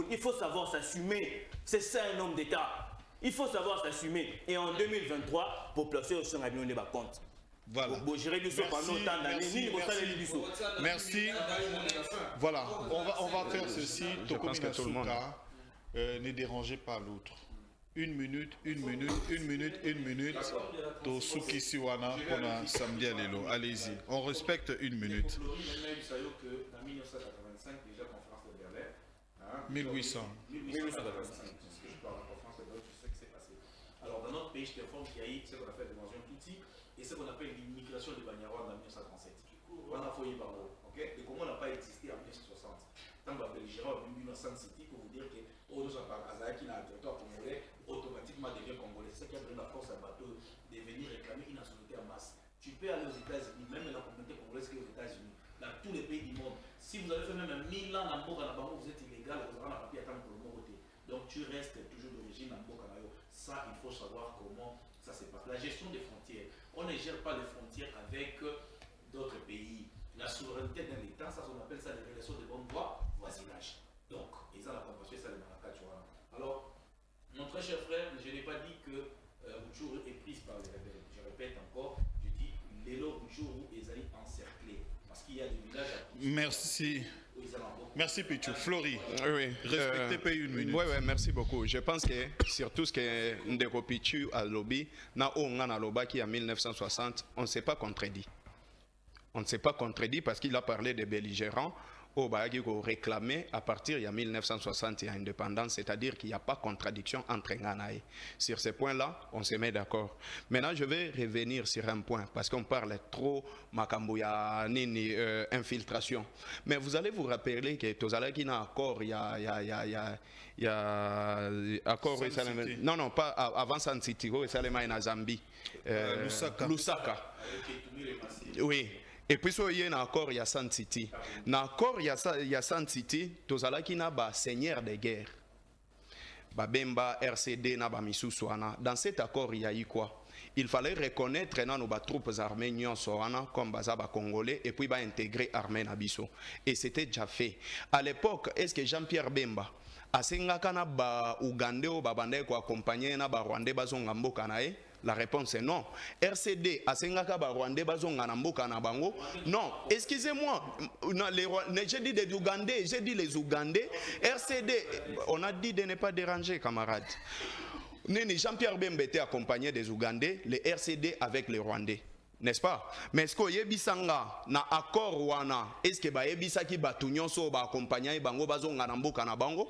il faut savoir s'assumer. C'est ça un homme d'État. Il faut savoir s'assumer. Et en 2023, pour placer au sein de la compte. Voilà. Merci. Voilà. On va faire ceci. Ne dérangez pas l'autre. Une minute. Tosuki Siwana pour samedi à l'élo. Allez-y. On respecte une minute. 1800. Alors, dans notre pays, je t'informe qu'il y a eu ce qu'on appelle l'évasion Tutsi et ce qu'on appelle l'immigration de Banyarwanda en 1937. On a fouillé par là. Le Congo n'a pas existé en 1960. Tant que Belgérant a vu dans San City pour vous dire que Azaki n'a un territoire congolais, automatiquement devient congolais. C'est ce qui a donné la force à bateau de venir réclamer une nationalité en masse. Tu peux aller aux États-Unis, même la communauté congolaise qui est aux États-Unis, dans tous les pays du monde. Si vous avez fait même 1000 ans en Mboka, vous êtes illégal, vous avez un papier à attendre pour le bon côté. Donc tu restes toujours d'origine en Mboka. Ça, il faut savoir comment ça se passe. La gestion des frontières. On ne gère pas les frontières avec d'autres pays. La souveraineté d'un État, ça, on appelle ça les relations de bonne voisinage. Donc, ils ont la compassion, ça, les Malakachouana. Alors, mon très cher frère, je n'ai pas dit que Bouchourou est prise par les rebelles. Je répète encore, je dis Lélo Bouchourou est encerclé. Parce qu'il y a des villages à Bouchourou. Merci. Merci Pichou. Florie, respectez pays une minute. Oui, merci beaucoup. Je pense que surtout ce que Ndeko Pichou a lobby, qui en 1960, on ne s'est pas contredit. On ne s'est pas contredit parce qu'il a parlé des belligérants au Bayagiko réclamé à partir de 1960 il y a indépendance, c'est-à-dire qu'il n'y a pas de contradiction entre Nganaï. Sur ce point-là, on se met d'accord. Maintenant, je vais revenir sur un point, parce qu'on parle trop Makambouya, Nini, infiltration. Mais vous allez vous rappeler que Tozalaki n'a accord, il y a accord, non, pas avant San City, Salema en Zambie, Lusaka. Oui. Et puis, il y a un accord, il y a San City. Dans l'accord, il y a San City, Tozalaki n'a pas seigneur de guerre. Babemba, RCD, n'a pas Misusuana. Dans cet accord, il y a eu quoi? Il fallait reconnaître nos troupes arméniennes comme Bazaba Congolais et puis intégrer l'armée Nabiso. Et c'était déjà fait. À l'époque, est-ce que Jean-Pierre Bemba asengaka na ba Ougandais ou babandais ko accompagner na ba Rwandais bazonga mboka na e? La réponse est non. RCD asengaka ba Rwandais bazonga na mboka na bango? Non. Excusez-moi, j'ai dit des Ougandais, j'ai dit les Ougandais. RCD, on a dit de ne pas déranger, camarades. Jean-Pierre Bemba était accompagné des Ougandais, les RCD avec les Rwandais. N'est-ce pas? Mais est-ce que yebisanga na accord wana est-ce que ba yebisa ki batu nyonso ba accompagner bango bazonga na mboka na bango?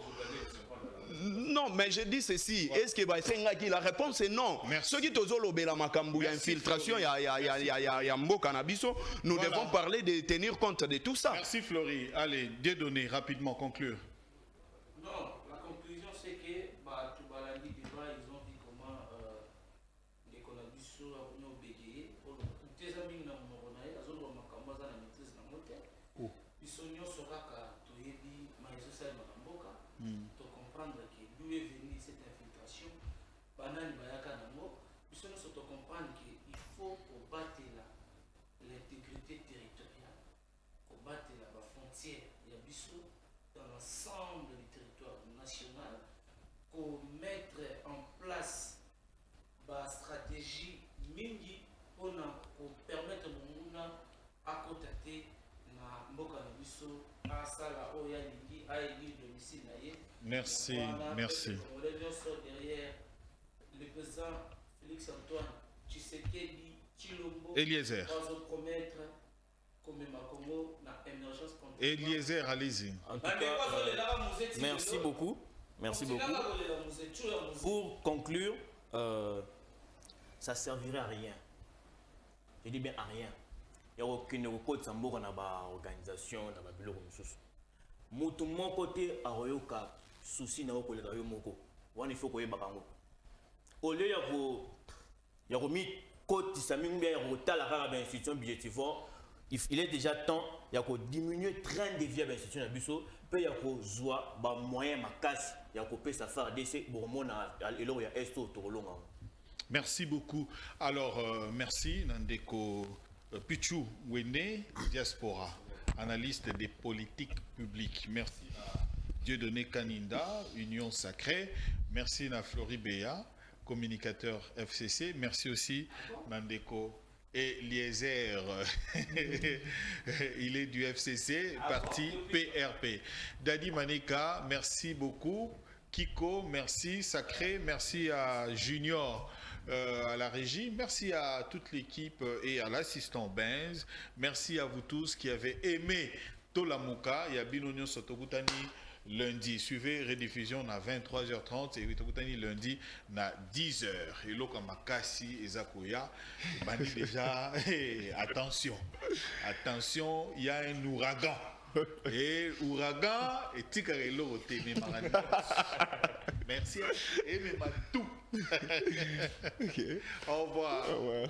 Non, mais je dis ceci, est-ce que ba senga ki la réponse est non. Ceux qui tozolo bela makambu ya infiltration ya mboka na biso, nous devons parler de tenir compte de tout ça. Merci Florie. Allez, dédonner rapidement conclure. banani bayaka nango biso nyonso tocomprendre qu'il faut kobatela l'intégrité territoriale, kobatela bafrontière ya biso dans l'ensemble du territoire national, mettre en place ba stratégie mingi pour permettre monguna akota te na mboka na biso asala oyo alingi ayebi domicile na ye. Merci, merci. Derrière le président Félix Antoine Tshisekedi Tshilombo Eliezer. va promettre comme Makongo na émergence contre Eliezer, allez-y. En tout cas, merci beaucoup. Merci beaucoup. Pour conclure, ça ne servirait à rien. Je dis bien à rien. Il n'y a aucune organisation dans la ville de Moutou mon côté à Royoka, souci n'a aucun de moko. Il faut que bakango. Au lieu de remis côté Saming bien à la institution budgétivore, il est déjà temps de diminuer le train de vie à l'institution de Busso, puis il y a des moyens ma casse, il y a des affaires d'essai pour mon et là il y a esto torolong. Merci beaucoup. Alors, merci Nandeko Pichu Wene, Diaspora, analyste des politiques publiques. Merci à Dieudonné Kaninda, Union Sacrée. Merci à Floribéa, communicateur FCC. Merci aussi Nandeko Eliezer, il est du FCC, parti PRP. Dadi Manika, merci beaucoup. Kiko, merci. Sacré, merci à Junior. À la régie, merci à toute l'équipe et à l'assistant Benz. Merci à vous tous qui avez aimé Tolamuka et à Binonio Sotogutani lundi. Suivez rediffusion à 23h30 et Togutani lundi à 10h. Et là, comme Makasi et Zakoya, déjà, attention, attention, il y a un ouragan. Et ouragan et tikarelo au téné marani. Merci et même tout. Okay. Au revoir. Au revoir.